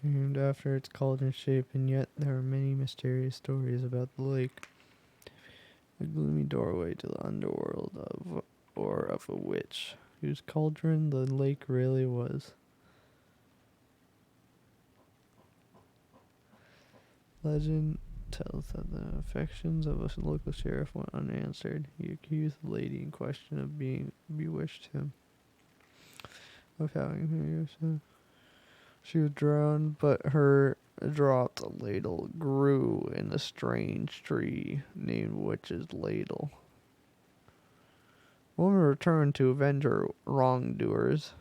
Named after its cauldron shape, and yet there are many mysterious stories about the lake. A gloomy doorway to the underworld of a witch, whose cauldron the lake really was. Legend tells that the affections of a local sheriff went unanswered. He accused the lady in question of being bewitched him of having him. She was drowned, but her dropped ladle grew in a strange tree named Witch's Ladle. Woman returned to avenge her wrongdoers,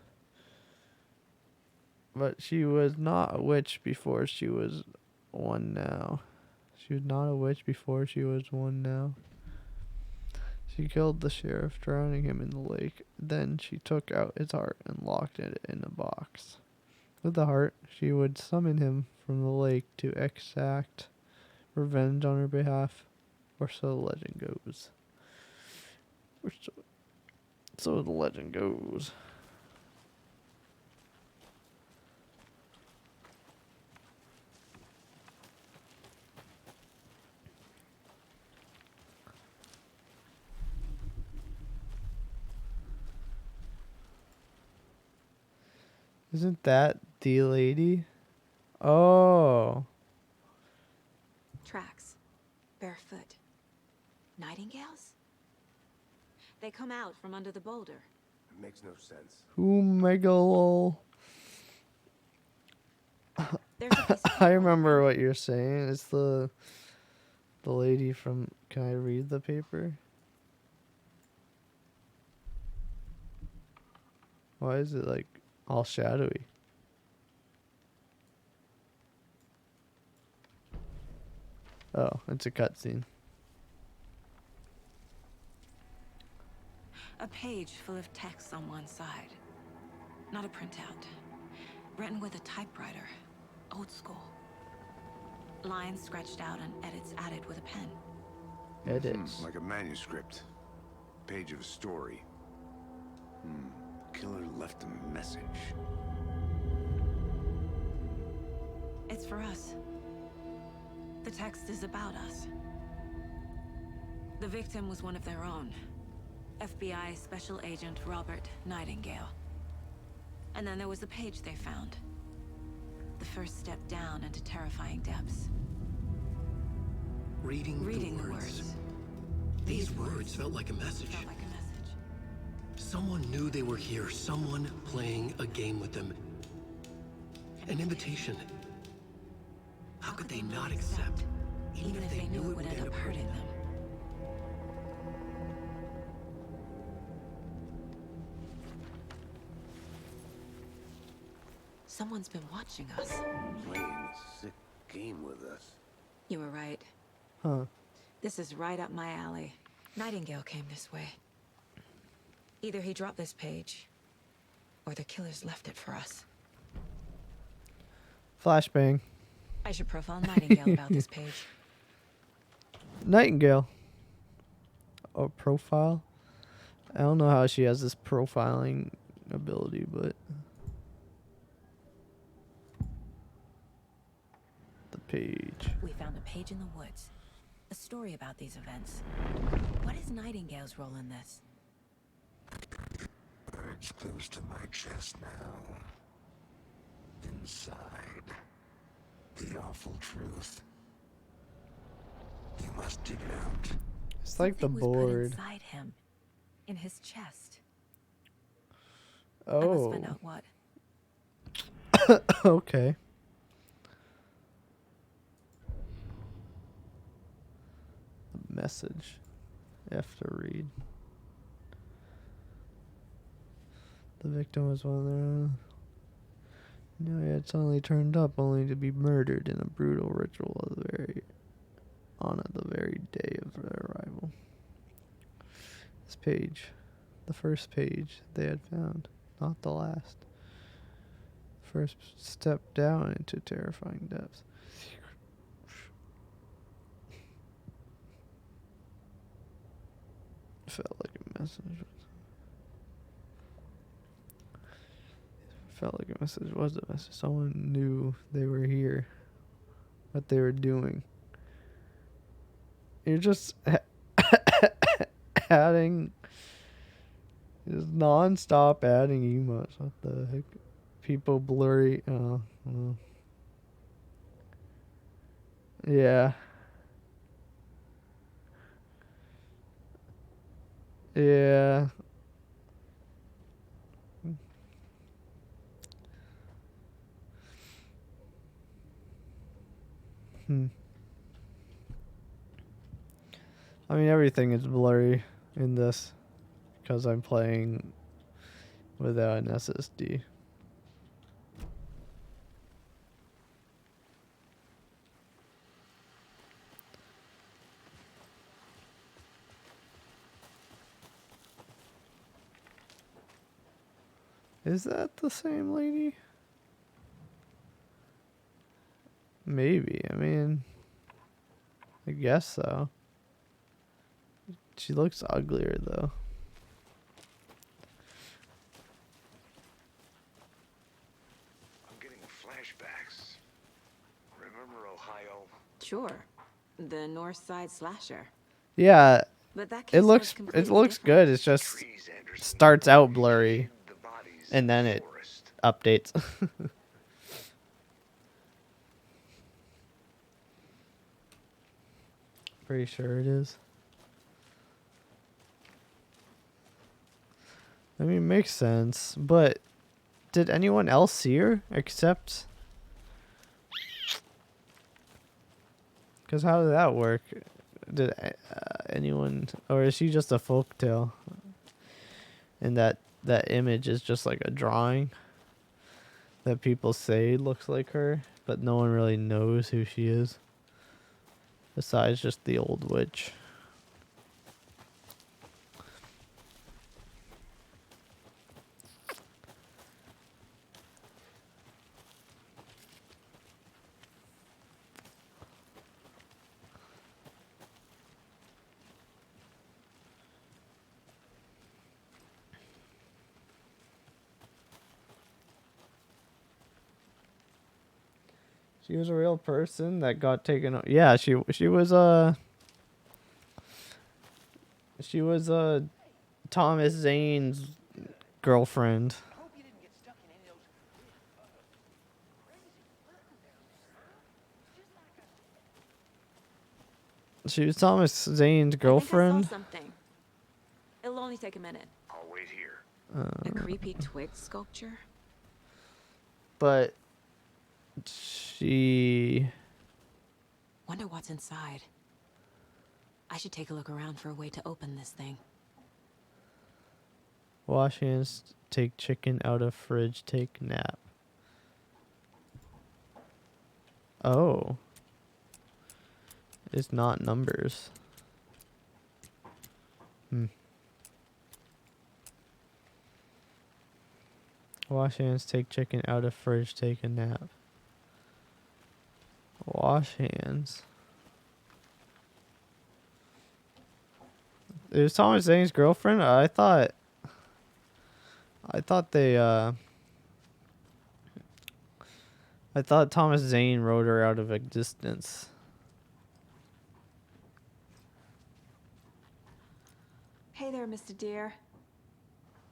but she was not a witch before she was one now. She was not a witch before she was one now. She killed the sheriff, drowning him in the lake. Then she took out his heart and locked it in a box. With the heart, she would summon him from the lake to exact revenge on her behalf, or so the legend goes. So the legend goes. Isn't that the lady? Oh. Tracks. Barefoot. Nightingales? They come out from under the boulder. It makes no sense. Megalol. There's a piece of I paper. remember what you're saying. It's the lady from. Can I read the paper? Why is it like all shadowy? Oh, it's a cutscene. A page full of text on one side. Not a printout. Written with a typewriter. Old school. Lines scratched out and edits added with a pen. Edits. Like a manuscript. Page of a story. Killer left a message. It's for us. The text is about us. The victim was one of their own. FBI Special Agent Robert Nightingale. And then there was the page they found. The first step down into terrifying depths. Reading the words. These words felt like a message. Felt like a message. Someone knew they were here. Someone playing a game with them. An invitation. How could they not accept? Even if they knew it would end up hurting them. Someone's been watching us. Playing a sick game with us. You were right. Huh. This is right up my alley. Nightingale came this way. Either he dropped this page, or the killers left it for us. Flashbang. I should profile Nightingale about this page. Nightingale. Oh, profile? I don't know how she has this profiling ability, but the page. We found a page in the woods. A story about these events. What is Nightingale's role in this? It's close to my chest now. Inside. The awful truth. You must dig it out. It's like the Something was put board. inside him. In his chest. I must Oh. find out what. Okay. The message. You have to read. The victim was one of their. No, he had suddenly turned up only to be murdered in a brutal ritual of the very on the day of their arrival. This page, the first page they had found, not the last. First step down into terrifying depths. Felt like a message. Felt like a message was a message. Someone knew they were here. What they were doing. You're just adding, just non-stop adding emotes. What the heck? People blurry. Oh. Yeah. Yeah. I mean, everything is blurry in this because I'm playing without an SSD. Is that the same lady? Maybe. I mean, I guess so. She looks uglier though. I'm getting flashbacks. Remember Ohio? Sure. The North Side slasher. Yeah, But that it case was looks completely different. good. It's just starts out blurry and then it updates. Pretty sure it is. I mean, it makes sense, but did anyone else see her except? Because how did that work? Did anyone, or is she just a folktale? And that image is just like a drawing that people say looks like her, but no one really knows who she is. Besides just the old witch. She was a real person that got taken. Yeah, she was Thomas Zane's girlfriend. She was Thomas Zane's girlfriend. I think I saw something. It'll only take a minute. I'll wait here. A creepy twig sculpture. But she. Wonder what's inside. I should take a look around for a way to open this thing. Wash hands, take chicken out of fridge, take nap. Oh. It's not numbers. Wash hands, take chicken out of fridge, take a nap. Wash hands. It was Thomas Zane's girlfriend? I thought they I thought Thomas Zane wrote her out of existence. Hey there, Mr. Deer.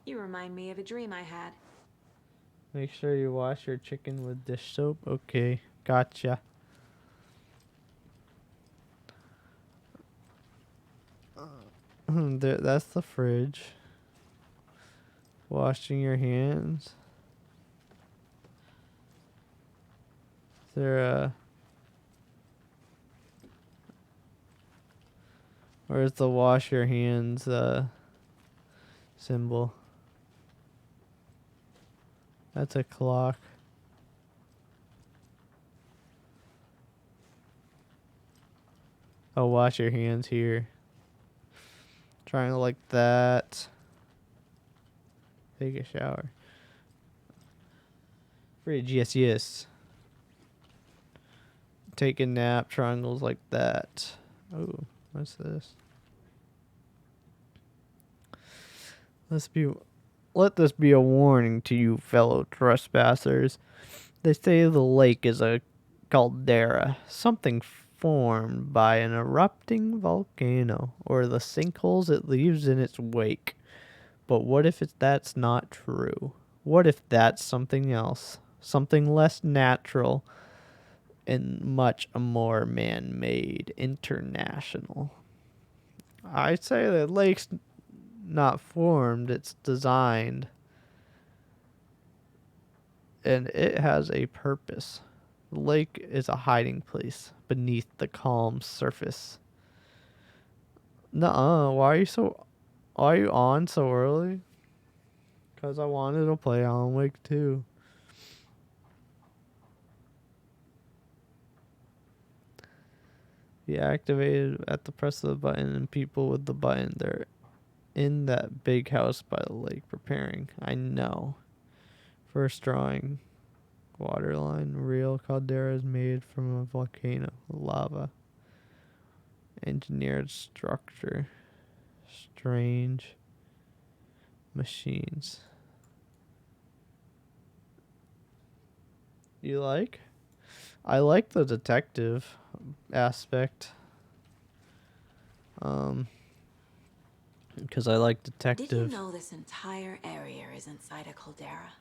You remind me of a dream I had. Make sure you wash your chicken with dish soap. Okay, gotcha. There, that's the fridge. Washing your hands. Is there a... Where's the wash your hands symbol? That's a clock. Oh, wash your hands here. Triangle like that. Take a shower. Fridge, yes, yes. Take a nap, triangles like that. Oh, what's this? Let this be a warning to you fellow trespassers. They say the lake is a caldera, something formed by an erupting volcano, or the sinkholes it leaves in its wake. But what if that's not true? What if that's something else? Something less natural and much more man-made, international. I'd say the lake's not formed, it's designed. And it has a purpose. The lake is a hiding place beneath the calm surface. Nuh-uh, why are you on so early? Because I wanted to play Alan Wake 2. Be activated at the press of the button, and people with the button, they're in that big house by the lake preparing. I know. First drawing. Waterline. Real caldera is made from a volcano. Lava. Engineered structure. Strange machines. You like? I like the detective aspect. Because I like detective. Did you know this entire area is inside a caldera?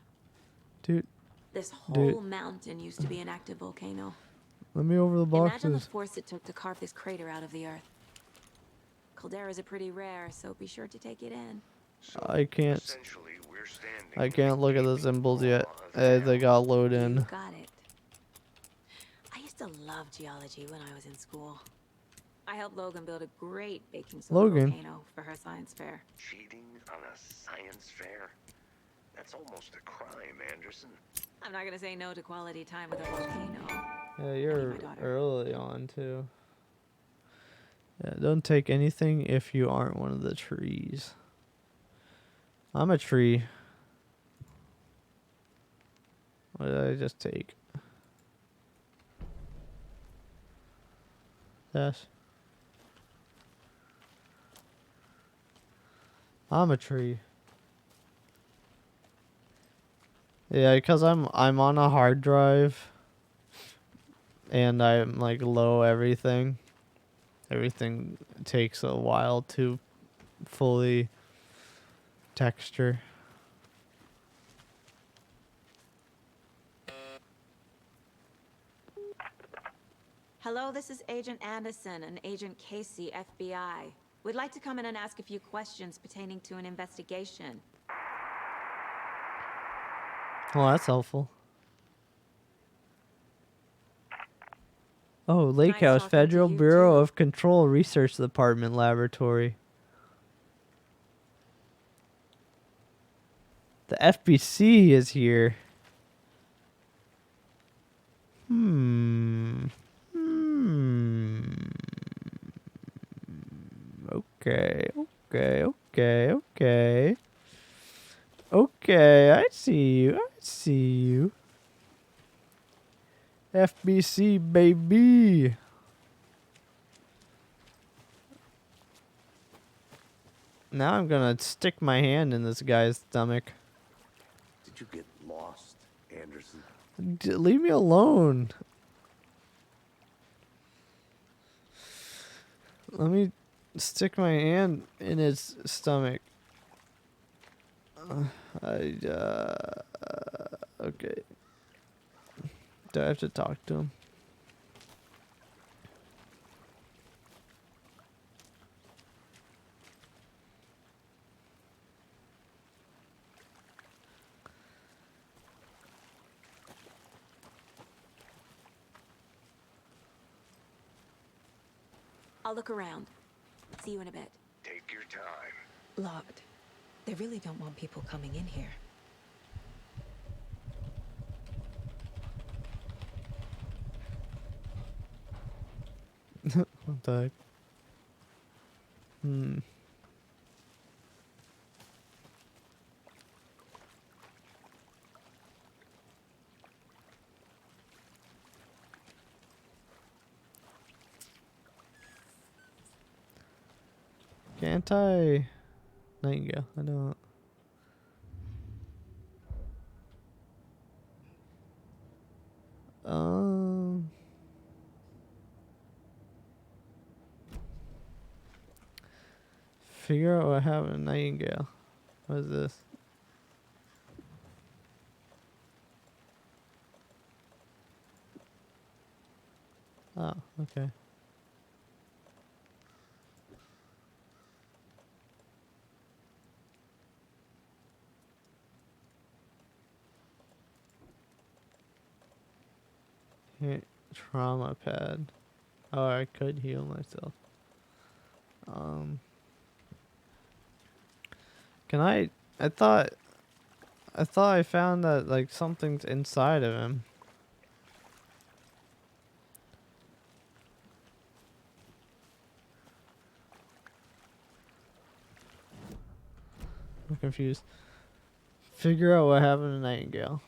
Dude. This whole mountain used to be an active volcano. Let me over the boxes. Imagine the force it took to carve this crater out of the earth. Calderas are pretty rare, so be sure to take it in. So I can't we're standing look at the symbols yet. They got load in. You got it. I used to love geology when I was in school. I helped Logan build a great baking soda volcano for her science fair. Cheating on a science fair? That's almost a crime, Anderson. I'm not gonna say no to quality time with a volcano. Yeah, you're early on too. Yeah, don't take anything if you aren't one of the trees. I'm a tree. What did I just take? Yes. I'm a tree. Yeah, because I'm on a hard drive. And I'm like low everything. Everything takes a while to fully texture. Hello, this is Agent Anderson and Agent Casey, FBI. We'd like to come in and ask a few questions pertaining to an investigation. Oh, that's helpful. Oh, Lake Nice House, talking to Federal you, Bureau too. of Control Research Department Laboratory. The FBC is here. Okay, okay, okay, okay. Okay, I see you. I see you. FBC, baby. Now I'm gonna stick my hand in this guy's stomach. Did you get lost, Anderson? Leave me alone. Let me stick my hand in his stomach. Okay. Do I have to talk to him? I'll look around. See you in a bit. Take your time. Locked. They really don't want people coming in here. What the heck? Hmm. Can't I? Nightingale. I don't. Um. Figure out what happened to Nightingale. What is this? Oh, okay. Okay, trauma pad. Oh, I could heal myself. Can I? I thought. I thought I found that like something's inside of him. I'm confused. Figure out what happened to Nightingale.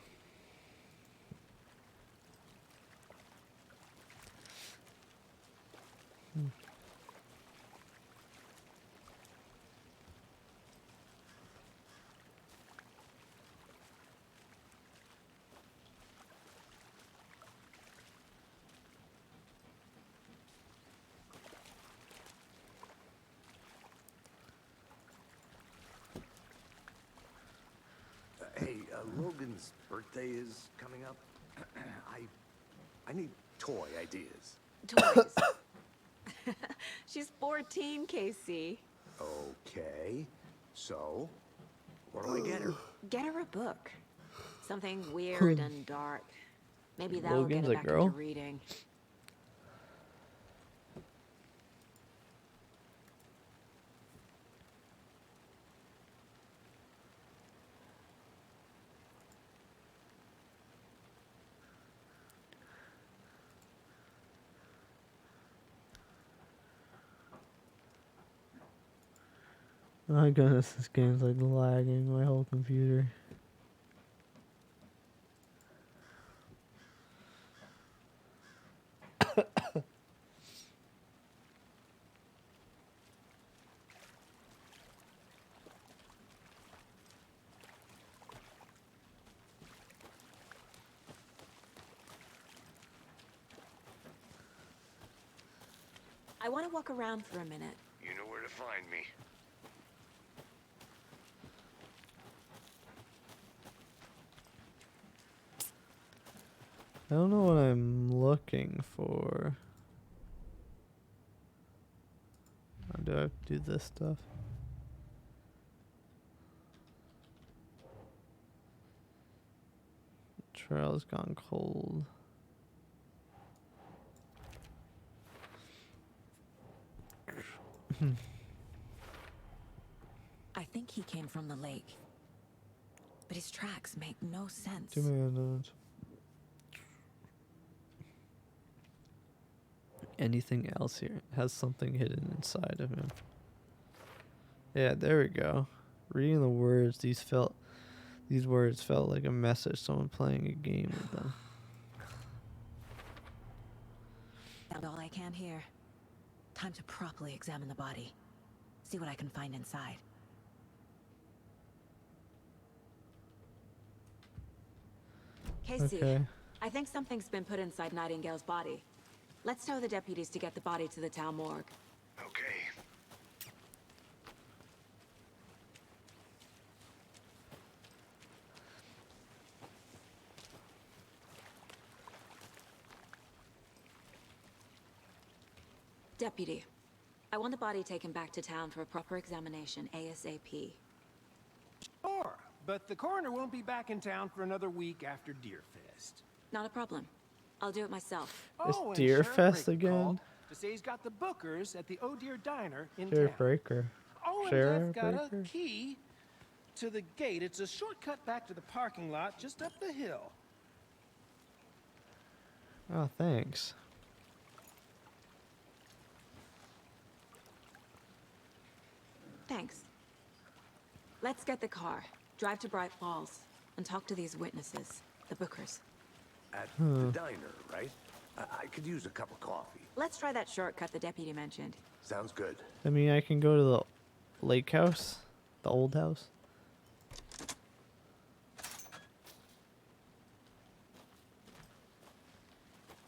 Hey, Logan's birthday is coming up. I need toy ideas. Toys. She's 14, Casey. Okay, so what do I get her? Get her a book. Something weird and dark. Maybe that'll get Logan's her a back girl? into reading. Oh my goodness, this game's like lagging my whole computer. I want to walk around for a minute. You know where to find me. I don't know what I'm looking for. Oh, do I have to do this stuff? Trail's gone cold. I think he came from the lake. But his tracks make no sense. Demand. Anything else here? Has something hidden inside of him. Yeah, there we go. Reading the words, these words felt like a message, someone playing a game with them. Found all I can here. Time to properly examine the body. See what I can find inside. Casey, Okay. I think something's been put inside Nightingale's body. Let's tell the deputies to get the body to the town morgue. Okay. Deputy, I want the body taken back to town for a proper examination ASAP. Sure, but the coroner won't be back in town for another week after Deerfest. Not a problem. I'll do it myself. It's and Deer Sheriff Fest Breaker again? called to say he's got the bookers at the Oh Deer Diner in Sheriff town. Breaker. Oh, and Sheriff Jeff got Breaker? a key to the gate. It's a shortcut back to the parking lot just up the hill. Oh, thanks. Thanks. Let's get the car, drive to Bright Falls, and talk to these witnesses, the Bookers. At the diner, right? I could use a cup of coffee. Let's try that shortcut the deputy mentioned. Sounds good. I mean, I can go to the lake house, the old house.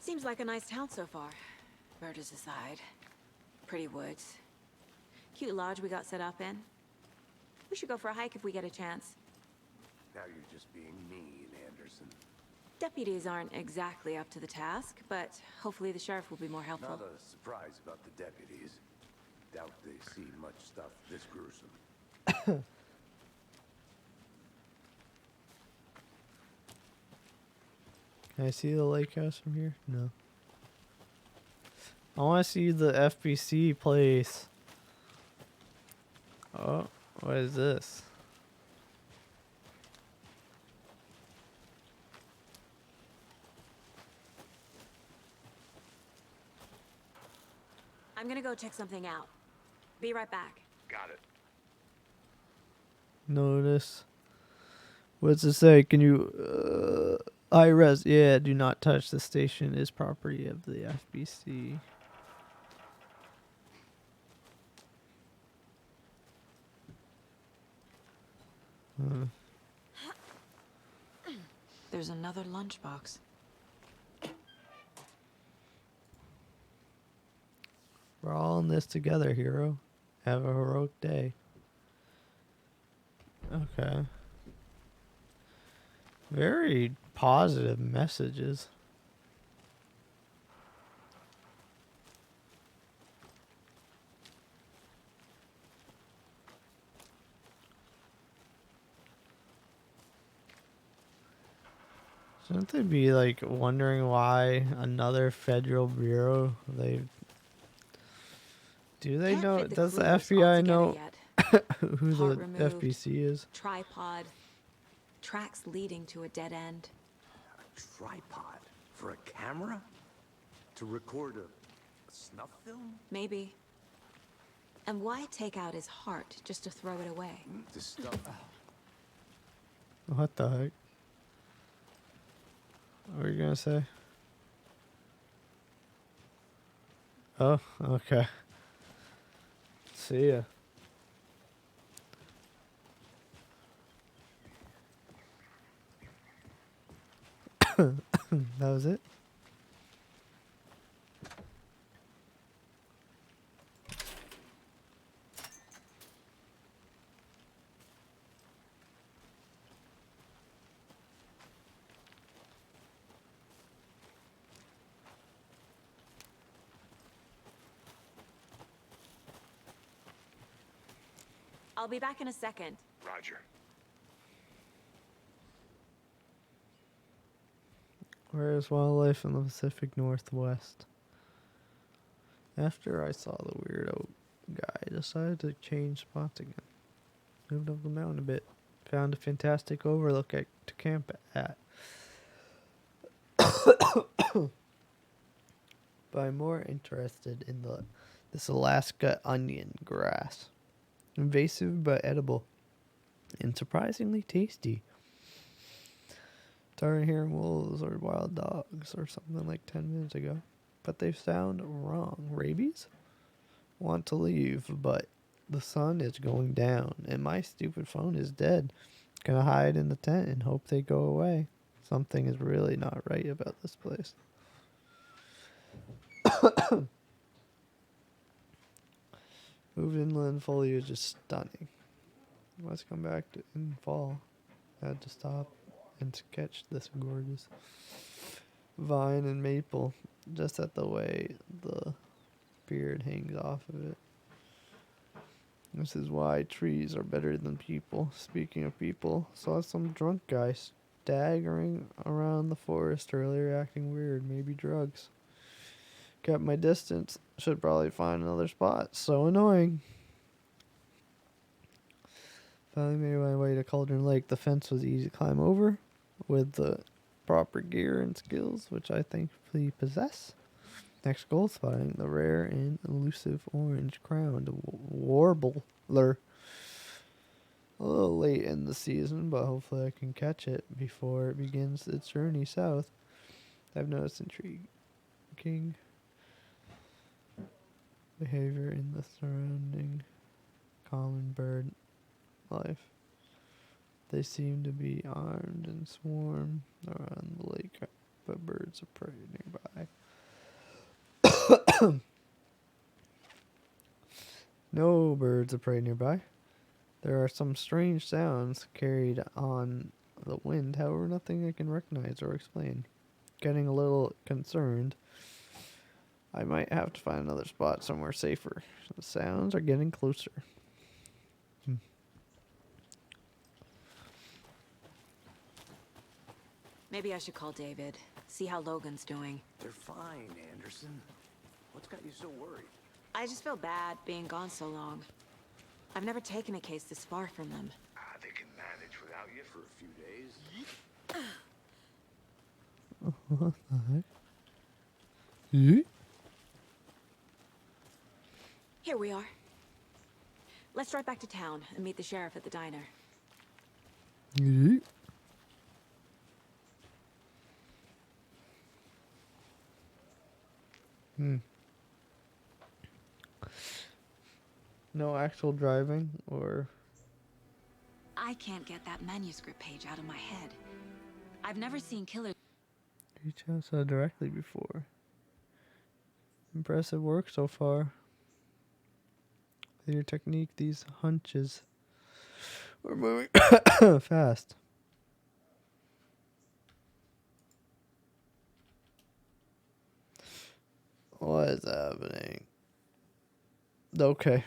Seems like a nice town so far. Murders aside. Pretty woods. Cute lodge we got set up in. We should go for a hike if we get a chance. Now you're just being mean, Anderson. Deputies aren't exactly up to the task, but hopefully the sheriff will be more helpful. Not a surprise about the deputies. Doubt they see much stuff this gruesome. Can I see the lake house from here? No. I want to see the FBC place. Oh, what is this? I'm gonna go check something out. Be right back. Got it. Notice. What's it say? Can you high res? Yeah, do not touch. The station is property of the FBC. There's another lunchbox. We're all in this together, hero. Have a heroic day. Okay. Very positive messages. Shouldn't they be like wondering why another federal bureau do they Can't know? fit the Does the clues FBI all know together yet. who Part the removed. FBC is? Tripod. Tracks leading to a dead end. A tripod? For a camera? To record a snuff film? Maybe. And why take out his heart just to throw it away? This stuff... What the heck? What were you gonna say? Oh, okay. See ya. That was it? I'll be back in a second. Roger. Where's wildlife in the Pacific Northwest? After I saw the weirdo guy, I decided to change spots again. Moved up the mountain a bit. Found a fantastic overlook to camp at. But I'm more interested in this Alaska onion grass. Invasive but edible. And surprisingly tasty. Started hearing wolves or wild dogs or something like 10 minutes ago. But they sound wrong. Rabies? Want to leave, but the sun is going down and my stupid phone is dead. Gonna hide in the tent and hope they go away. Something is really not right about this place. Moved inland, foliage is stunning. Let's come back in fall. Had to stop and to catch this gorgeous vine and maple just at the way the beard hangs off of it. This is why trees are better than people. Speaking of people, saw some drunk guy staggering around the forest earlier, acting weird, maybe drugs. Kept my distance. Should probably find another spot. So annoying. Finally made my way to Cauldron Lake. The fence was easy to climb over with the proper gear and skills, which I thankfully possess. Next goal, spotting the rare and elusive orange-crowned warbler. A little late in the season, but hopefully I can catch it before it begins its journey south. I've noticed intriguing behavior in the surrounding common bird life. They seem to be armed and swarm around the lake, but birds of prey nearby. No birds of prey nearby. There are some strange sounds carried on the wind, however, nothing I can recognize or explain. Getting a little concerned. I might have to find another spot somewhere safer. The sounds are getting closer. Maybe I should call David, see how Logan's doing. They're fine, Anderson. What's got you so worried? I just feel bad being gone so long. I've never taken a case this far from them. They can manage without you for a few days. What the heck? Yeah? Here we are. Let's drive back to town and meet the sheriff at the diner. Yeah? No actual driving or... I can't get that manuscript page out of my head. I've never seen killers. Reach out so directly before. Impressive work so far. With your technique, these hunches were moving fast. What is happening? Okay.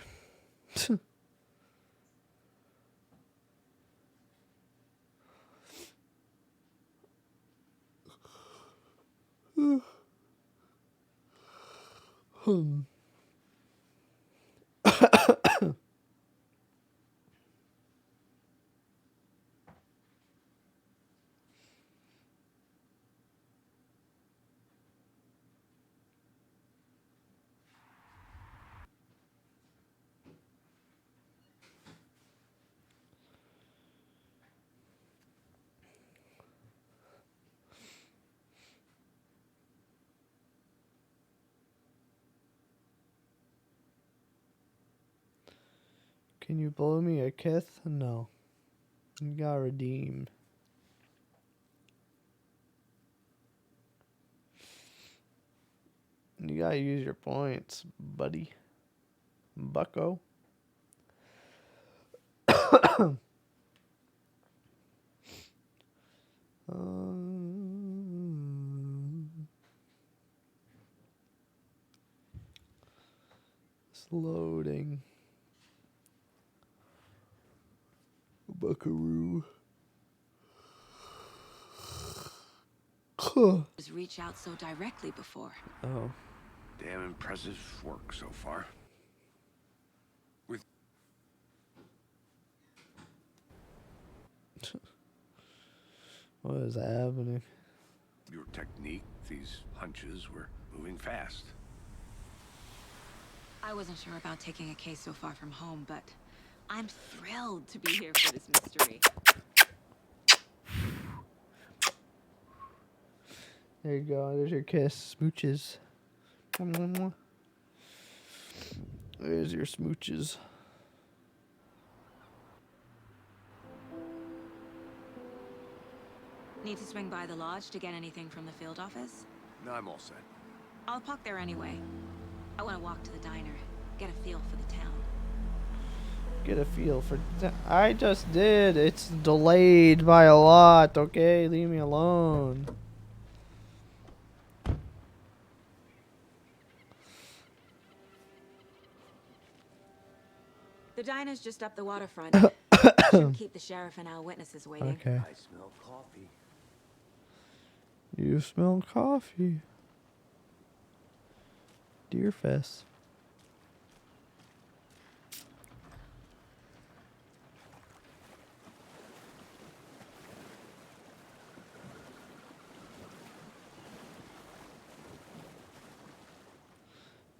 Can you blow me a kiss? No. You gotta redeem. You gotta use your points, buddy. Bucko. It's loading. Buckaroo. Reach out so directly before. Oh. Damn impressive work so far. With What is happening? your technique, these hunches were moving fast. I wasn't sure about taking a case so far from home, but I'm thrilled to be here for this mystery. There you go. There's your kiss. Smooches. There's your smooches. Need to swing by the lodge to get anything from the field office? No, I'm all set. I'll park there anyway. I want to walk to the diner, get a feel for the town. Get a feel for... I just did. It's delayed by a lot, okay? Leave me alone. The diner's just up the waterfront. Shouldn't keep the sheriff and our witnesses waiting. Okay. I smell coffee. You smell coffee. Deerfest.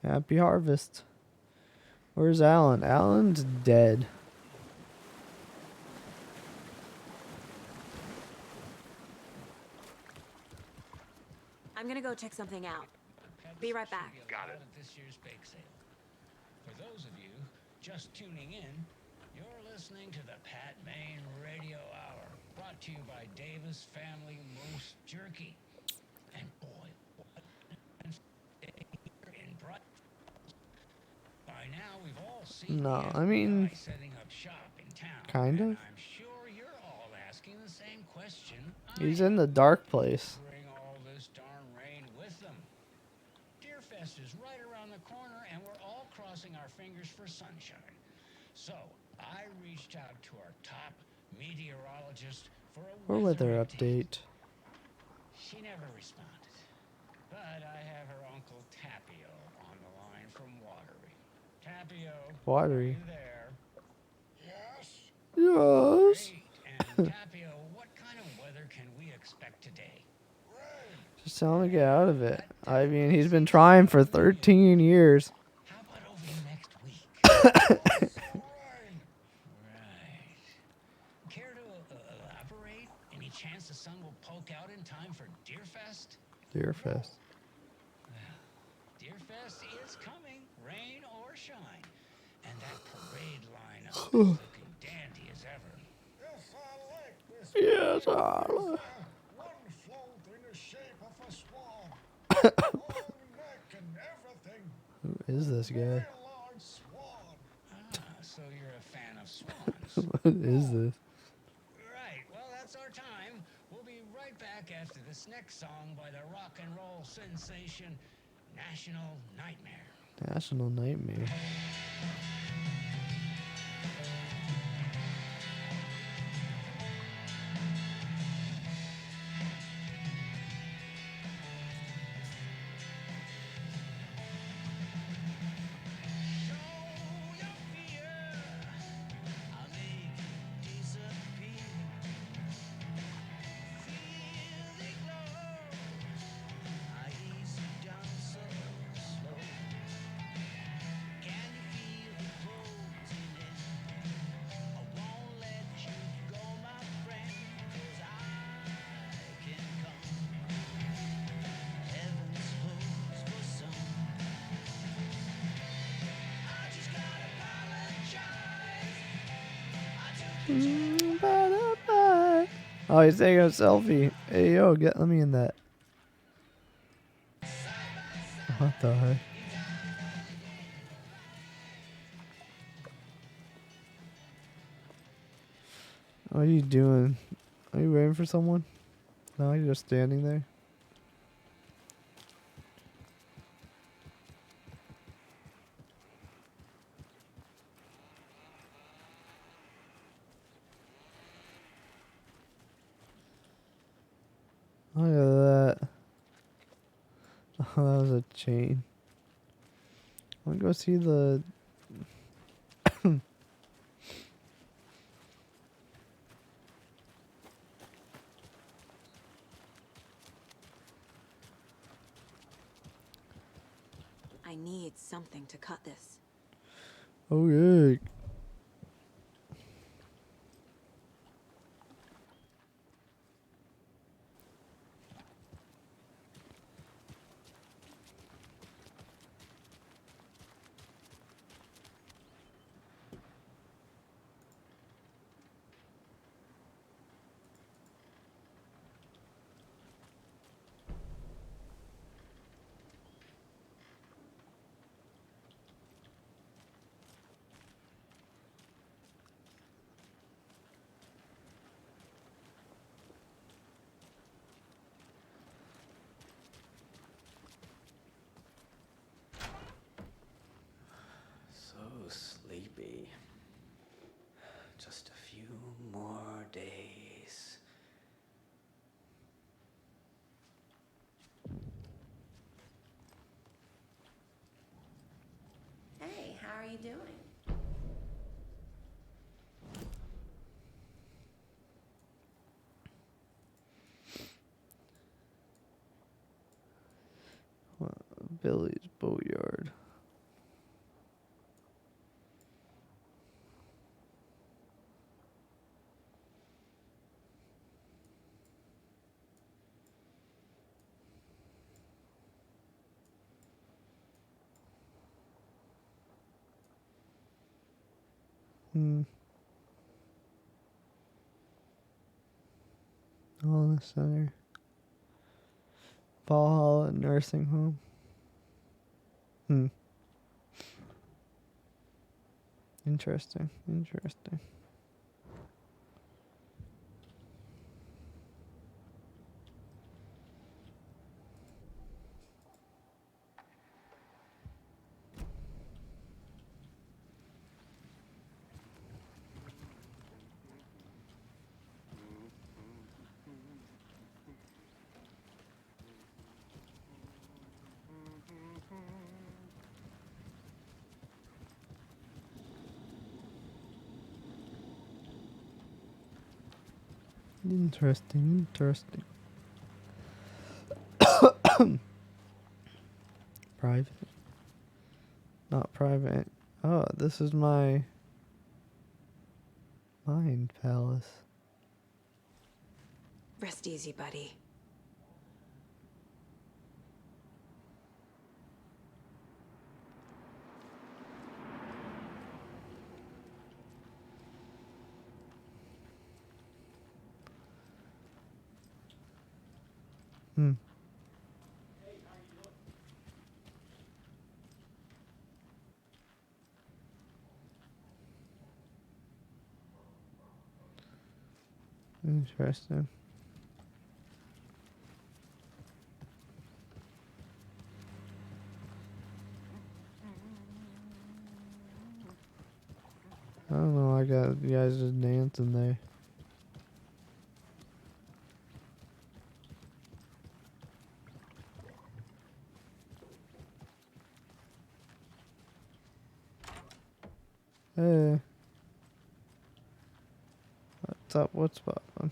Happy harvest. Where's Alan? Alan's dead. I'm gonna go check something out. Be right back. Got it. At this year's bake sale. For those of you just tuning in, you're listening to the Pat Maine Radio Hour, brought to you by Davis Family Moose Jerky. And boy, what in bright. By now we've all seen No, the I mean, FBI setting up shop in town. kind and of. I'm sure you're all asking the same question. He's in the dark place. Bring all this darn rain with them. Deerfest is right around the corner, and we're all crossing our fingers for sunshine. So I reached out to our top meteorologist for a Weather update. She never responded, but I have her uncle Tapio on the line from Watery. Tapio, Watery. are you there? Yes? Yes. Great. And Tapio, what kind of weather can we expect today? Just tell him to get out of it. I mean, he's been trying for 13 years. How about over next week? Right. Care to elaborate? Any chance the sun will poke out in time for Deerfest? Deerfest. Well, Deerfest is coming, rain or shine. And that parade lineup is looking dandy as ever. Yes, I like this. Yes, One float in the shape of a swan. Long neck and everything. Who is this guy? Very large swan. So you're a fan of swans. What is this? Right, well, that's our time. We'll be right back after this next song by the rock and roll sensation, National Nightmare. National Nightmare. Oh, he's taking a selfie. Hey, yo, let me in that. What the heck? What are you doing? Are you waiting for someone? No, you're just standing there. Look at that. Oh, that was a chain. I want to go see the... I need something to cut this. Oh, yeah. So sleepy. Just a few more days. Hey, how are you doing? Billy's Boatyard. Hmm. Wellness center. Valhalla nursing home. Hmm. Interesting. Interesting. Interesting. Interesting. Private. Not private. Oh, this is my mind palace. Rest easy, buddy. Hmm. Interesting. I don't know. I got you guys just dancing there. Hey. What's up? What's poppin'?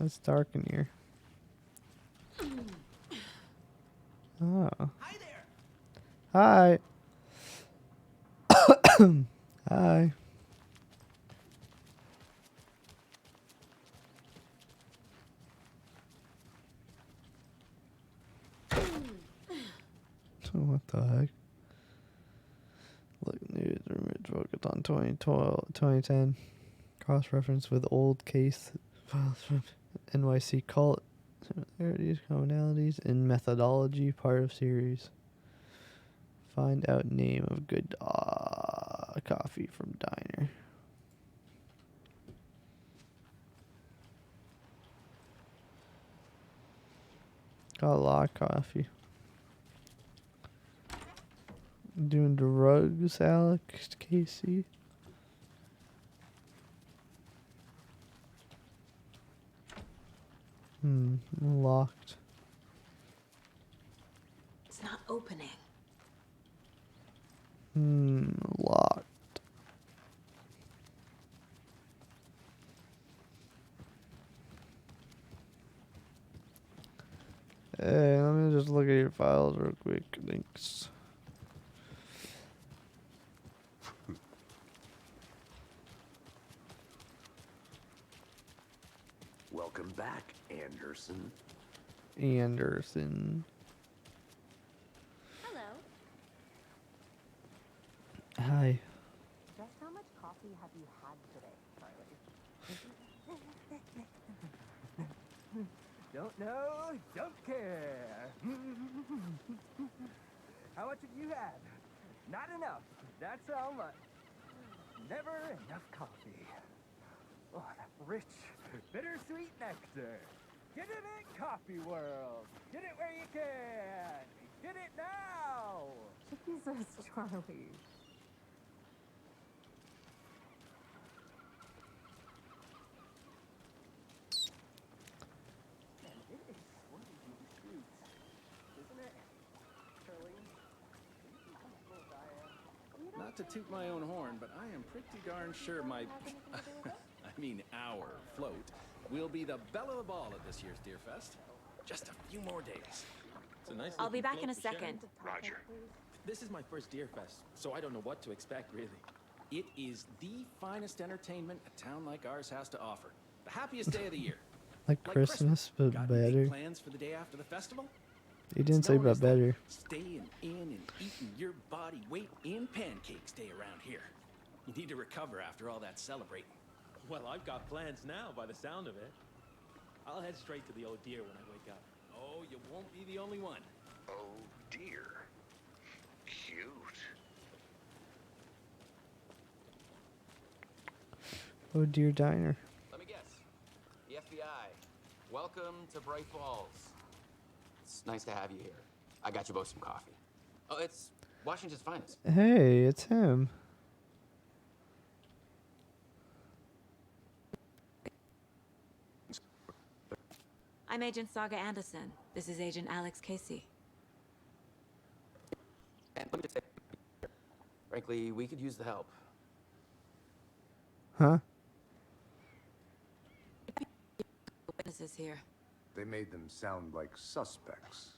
It's dark in here. Oh. Hi there. Hi. Hi. What the heck? Look, news rumors focused on 2012, 2010. Cross-reference with old case files from NYC cult. Similarities, commonalities, and methodology. Part of series. Find out name of good coffee from diner. Got a lot of coffee. Doing drugs, Alex Casey. Locked. It's not opening. Locked. Hey, let me just look at your files real quick. Thanks. Welcome back, Anderson. Anderson. Hello. Hi. Just how much coffee have you had today, Charlie? Don't know, don't care. How much have you had? Not enough. That's how much. Never enough coffee. Oh, that rich, bittersweet nectar. Get it in Coffee World. Get it where you can. Get it now. Jesus, Charlie. Man, it is sweaty in these streets, isn't it, Charlie? Not to toot my own horn, but I am pretty darn sure my, I mean our float, will be the belle of the ball at this year's Deer Fest. Just a few more days. It's a nice I'll be looking back in a float to share. second. Roger. This is my first Deer Fest, so I don't know what to expect, really. It is the finest entertainment a town like ours has to offer. The happiest day of the year. Like Christmas, but Got better. big plans for the day after the festival? He didn't say but better. Staying in and eating your body weight in pancakes day around here. You need to recover after all that celebrating. Well, I've got plans now by the sound of it. I'll head straight to the Oh Dear when I wake up. Oh, you won't be the only one. Oh dear. Cute. Oh dear diner. Let me guess. The FBI. Welcome to Bright Falls. It's nice to have you here. I got you both some coffee. Oh, it's Washington's finest. Hey, it's him. I'm Agent Saga Anderson. This is Agent Alex Casey. And let me just say, frankly, we could use the help. Huh? Witnesses here. They made them sound like suspects.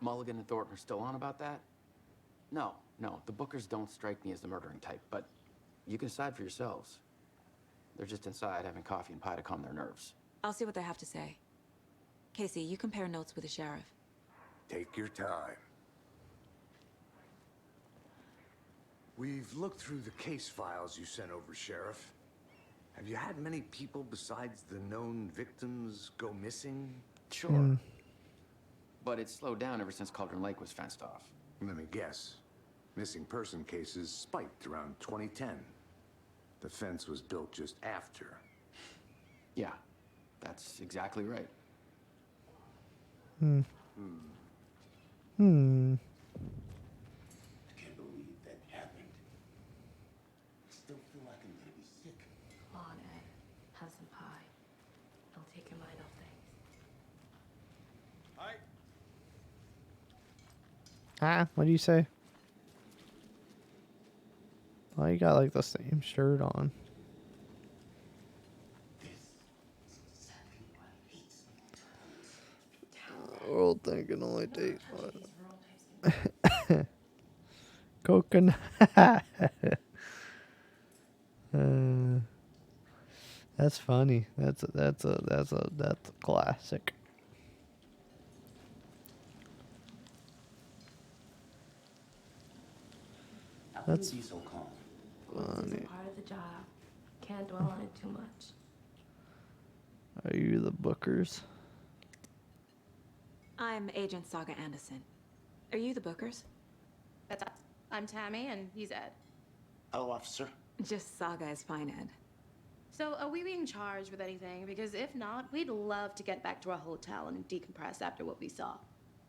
Mulligan and Thornton are still on about that? No, the Bookers don't strike me as the murdering type, but you can decide for yourselves. They're just inside having coffee and pie to calm their nerves. I'll see what they have to say. Casey, you compare notes with the sheriff. Take your time. We've looked through the case files you sent over, Sheriff. Have you had many people besides the known victims go missing? Sure. But it's slowed down ever since Cauldron Lake was fenced off. Let me guess. Missing person cases spiked around 2010. The fence was built just after. Yeah, that's exactly right. I can't believe that happened. I still feel like I'm gonna be sick. Come on, Ed. Have some pie. It'll take your mind off things. Ah, what do you say? Oh, you got like the same shirt on. World thing can only take one. Coconut. That's funny. That's a classic. That's be so calm. It's a part of the job. Can't dwell on it too much. Are you the Bookers? I'm Agent Saga Anderson. Are you the Bookers? That's us. I'm Tammy, and he's Ed. Hello, officer. Just Saga is fine, Ed. So, are we being charged with anything? Because if not, we'd love to get back to our hotel and decompress after what we saw.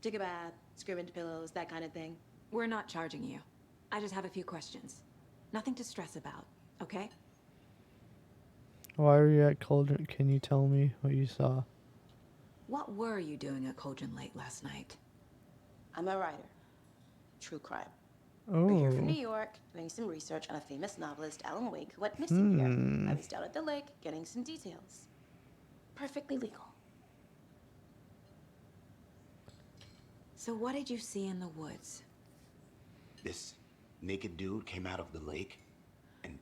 Take a bath, scream into pillows, that kind of thing. We're not charging you. I just have a few questions. Nothing to stress about, okay? Why were you at Cauldron? Can you tell me what you saw? What were you doing at Cauldron Lake last night? I'm a writer. True crime. Oh. We're here from New York, doing some research on a famous novelist, Alan Wake, who went missing here. I was down at the lake, getting some details. Perfectly legal. So what did you see in the woods? This naked dude came out of the lake, and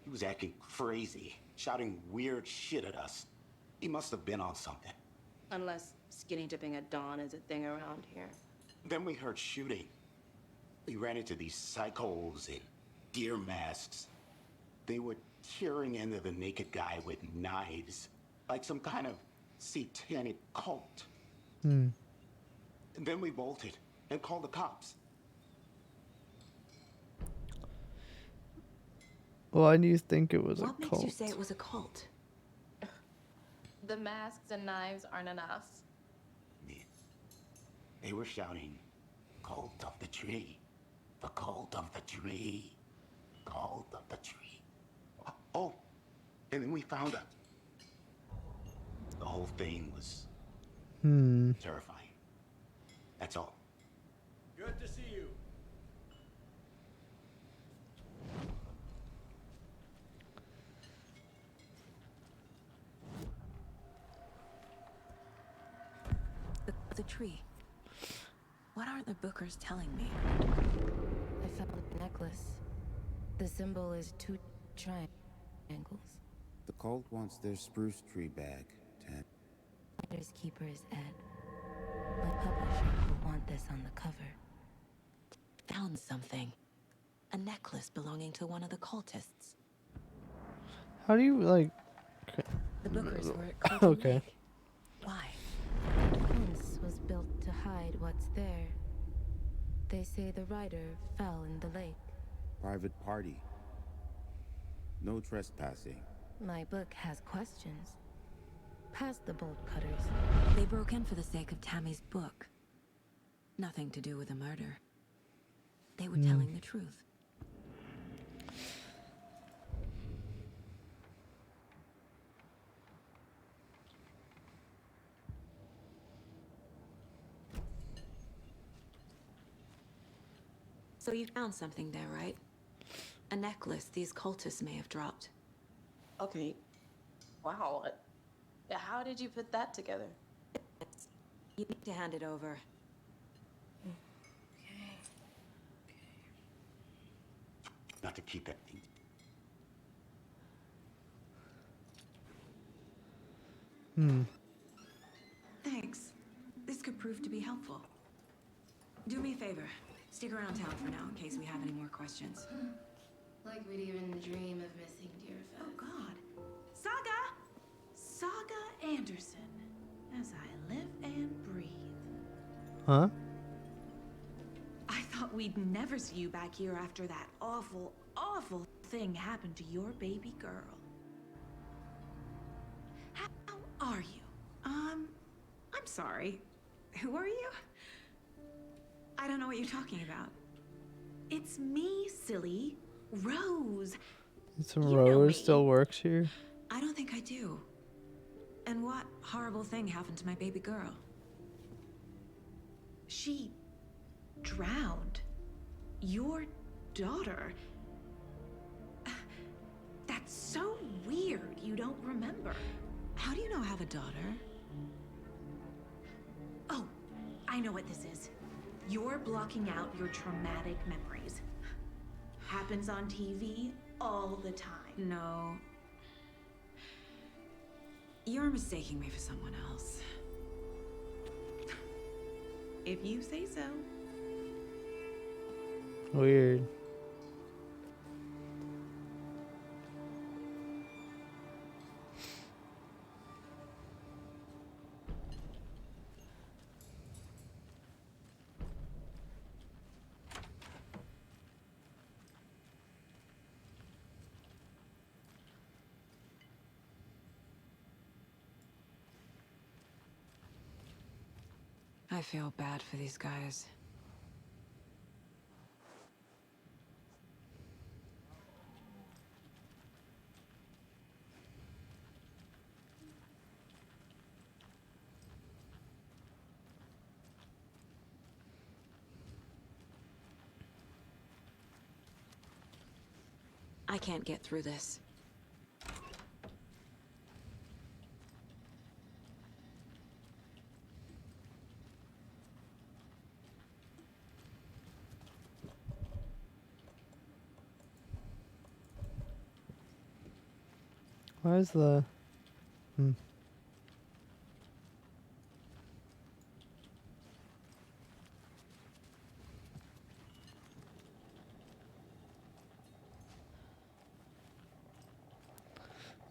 he was acting crazy, shouting weird shit at us. He must have been on something. Unless skinny dipping at dawn is a thing around here. Then we heard shooting. We ran into these psychos in deer masks. They were tearing into the naked guy with knives, like some kind of satanic cult. And then we bolted and called the cops. Why do you think it was a cult? What makes you say it was a cult? The masks and knives aren't enough. They were shouting, "Cult of the tree, the cult of the tree, cult of the tree." Oh, and then we found her. The whole thing was terrifying. That's all. Good to see you. The tree. What aren't the Bookers telling me? I found a necklace. The symbol is 2 triangles. The cult wants their spruce tree back, Ted. Finders keeper is Ed. My publisher. necklace on the cover. Found something. A necklace belonging to one of the cultists. How do you, like... The Bookers were at Clayton Okay. Lake. Why? The fence was built to hide what's there. They say the rider fell in the lake. Private party. No trespassing. My book has questions. Past the bolt cutters. They broke in for the sake of Tammy's book. Nothing to do with the murder. They were telling the truth. So you found something there, right? A necklace these cultists may have dropped. Okay. Wow. How did you put that together? You need to hand it over. Not to keep it. Thanks. This could prove to be helpful. Do me a favor. Stick around town for now in case we have any more questions. Like we'd even dream of missing Deerfest. Oh, God. Saga Anderson. As I live and breathe. Huh? I thought we'd never see you back here after that awful, awful thing happened to your baby girl. How are you? I'm sorry. Who are you? I don't know what you're talking about. It's me, silly. Rose. So You know Rose me. still works here? I don't think I do. And what horrible thing happened to my baby girl? She drowned. Your daughter. That's so weird you don't remember. How do you know I have a daughter? Oh, I know what this is. You're blocking out your traumatic memories. Happens on TV all the time. No. You're mistaking me for someone else. If you say so. Weird. I feel bad for these guys. I can't get through this. Why is the...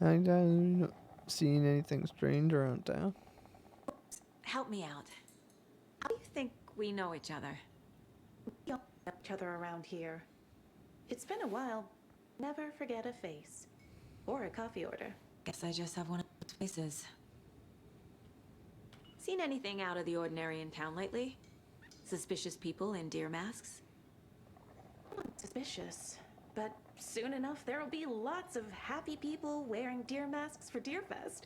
I don't seen anything strange around town. Help me out. How do you think we know each other? We all know each other around here. It's been a while. Never forget a face. Or a coffee order. Guess I just have one of those faces. Seen anything out of the ordinary in town lately? Suspicious people in deer masks? Suspicious. But soon enough, there'll be lots of happy people wearing deer masks for Deerfest.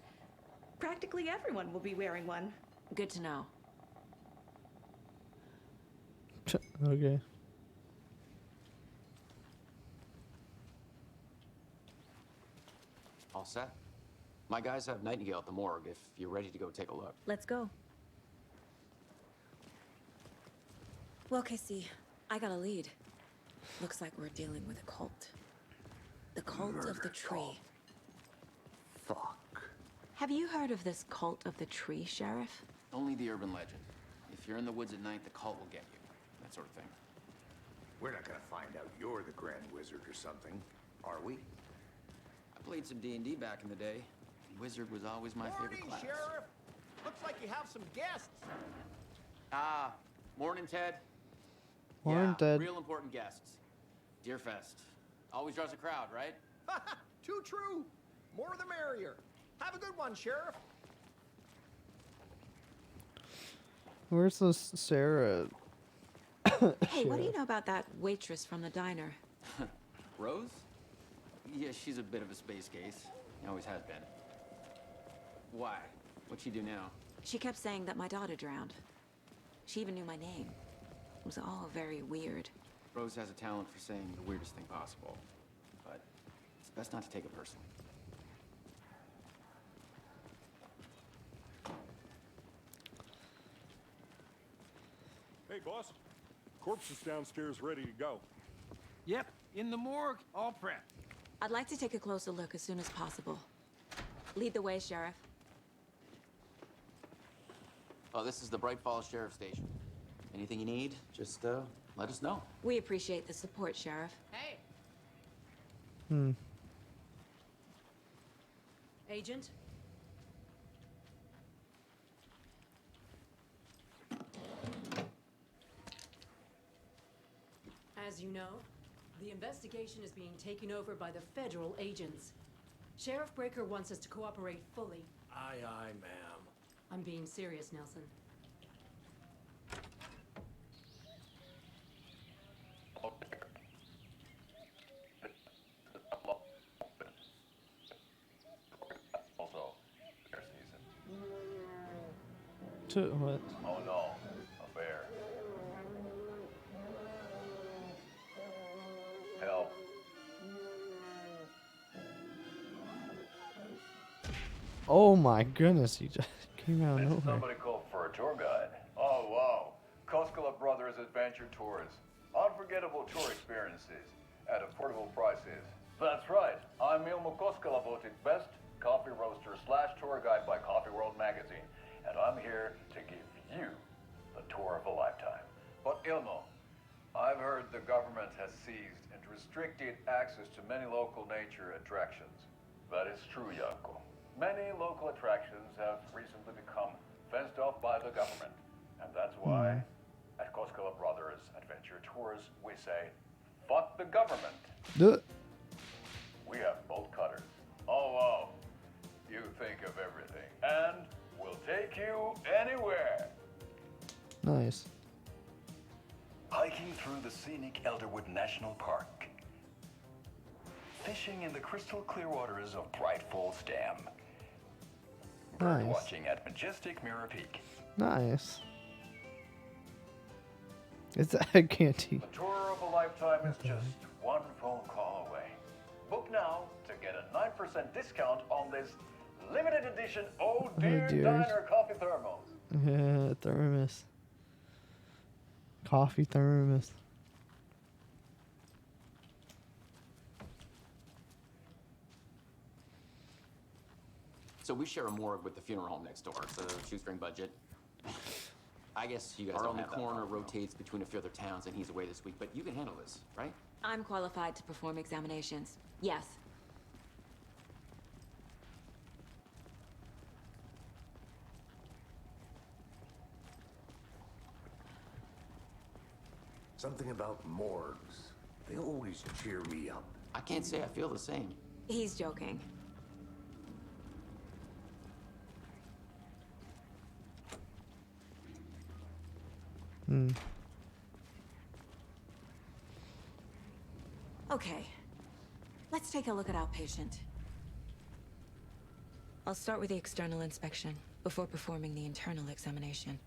Practically everyone will be wearing one. Good to know. Okay. All set? My guys have Nightingale at the morgue if you're ready to go take a look. Let's go. Well, Casey, I got a lead. Looks like we're dealing with a cult. The Cult of the Tree. Fuck. Have you heard of this Cult of the Tree, Sheriff? Only the urban legend. If you're in the woods at night, the cult will get you. That sort of thing. We're not gonna find out you're the Grand Wizard or something, are we? I played some D&D back in the day. Wizard was always my favorite class. Sheriff! Looks like you have some guests. Ah, morning, Ted. Morning, yeah, Ted. Real important guests. Deerfest. Always draws a crowd, right? Too true. More the merrier. Have a good one, Sheriff. Where's this Sarah? Hey, what do you know about that waitress from the diner? Rose? Yeah, she's a bit of a space case. Always has been. Why? What'd she do now? She kept saying that my daughter drowned. She even knew my name. It was all very weird. Rose has a talent for saying the weirdest thing possible. But it's best not to take it personally. Hey, boss. Corpse is downstairs ready to go. Yep, in the morgue, all prepped. I'd like to take a closer look as soon as possible. Lead the way, Sheriff. Oh, this is the Bright Falls Sheriff Station. Anything you need, just let us know. We appreciate the support, Sheriff. Hey, Hmm. Agent. As you know, the investigation is being taken over by the federal agents. Sheriff Breaker wants us to cooperate fully. Aye, aye, ma'am. I'm being serious, Nelson. Also, bear season. To what? Oh no, a bear. Help. Oh my goodness, he just came out of This is nowhere. somebody called for a tour guide. Oh wow. Koskela Brothers Adventure Tours. Unforgettable tour experiences at affordable prices. That's right. I'm Ilmo Koskela, voted best coffee roaster / tour guide by Coffee World magazine. And I'm here to give you the tour of a lifetime. But Ilmo, I've heard the government has seized and restricted access to many local nature attractions. That is true, Janko. Many local attractions have recently become fenced off by the government. And that's why, at Koskela Brothers Adventure Tours, we say, fuck the government. We have bolt cutters. Oh, wow. You think of everything. And we'll take you anywhere. Nice. Hiking through the scenic Elderwood National Park. Fishing in the crystal clear waters of Bright Falls Dam. Bird Nice. watching at majestic Mirror Peak. Nice. It's a canteen. The tour of a lifetime is just one phone call away. Book now to get a 9% discount on this limited edition Oh Dear dear. Diner coffee thermos. Yeah, thermos. Coffee thermos. So we share a morgue with the funeral home next door. It's a shoestring budget. I guess you guys don't have that. Our only coroner rotates between a few other towns, and he's away this week. But you can handle this, right? I'm qualified to perform examinations. Yes. Something about morgues. They always cheer me up. I can't say I feel the same. He's joking. Hmm. Okay. Let's take a look at our patient. I'll start with the external inspection before performing the internal examination.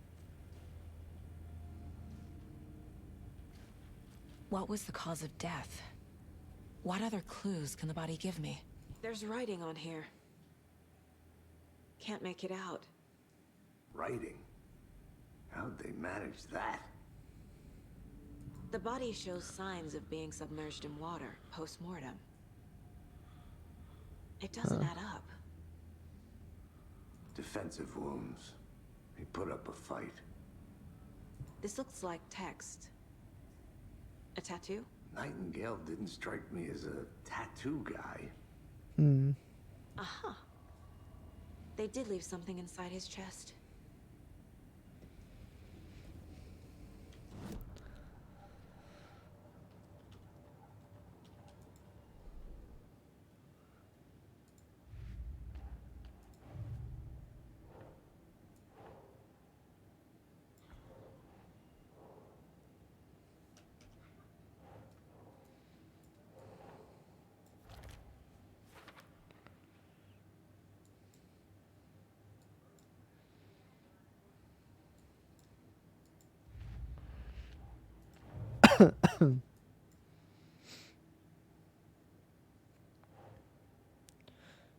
What was the cause of death? What other clues can the body give me? There's writing on here. Can't make it out. Writing? How'd they manage that? The body shows signs of being submerged in water post-mortem. It doesn't add up. Defensive wounds. He put up a fight. This looks like text. A tattoo? Nightingale didn't strike me as a tattoo guy. Hmm. Aha. They did leave something inside his chest.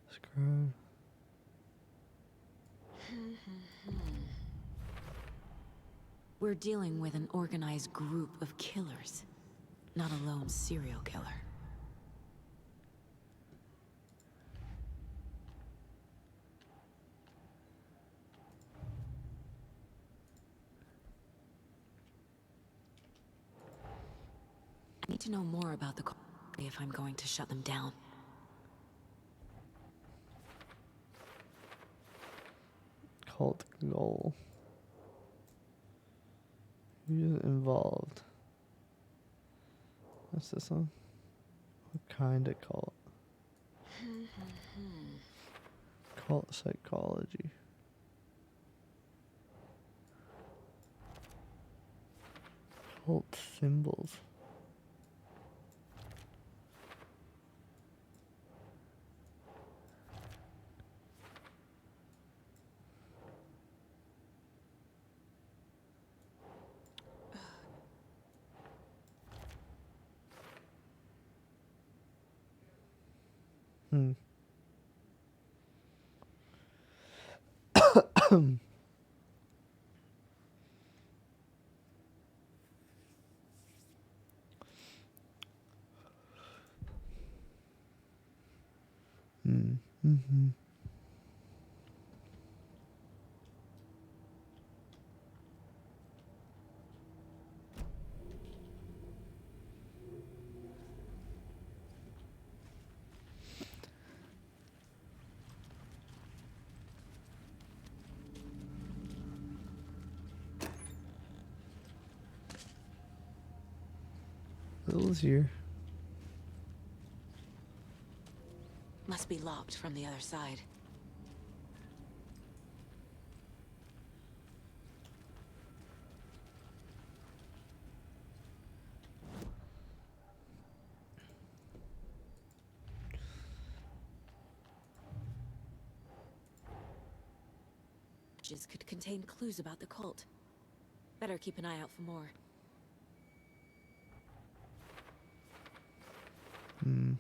Scrub. We're dealing with an organized group of killers, not a lone serial killer. I need to know more about the cult if I'm going to shut them down. Cult goal. Who's involved? What's this one? What kind of cult? Cult psychology. Cult symbols. Hmm. Mm-hmm. Who's here? Must be locked from the other side. Could contain clues about the cult. Better keep an eye out for more. Hmm.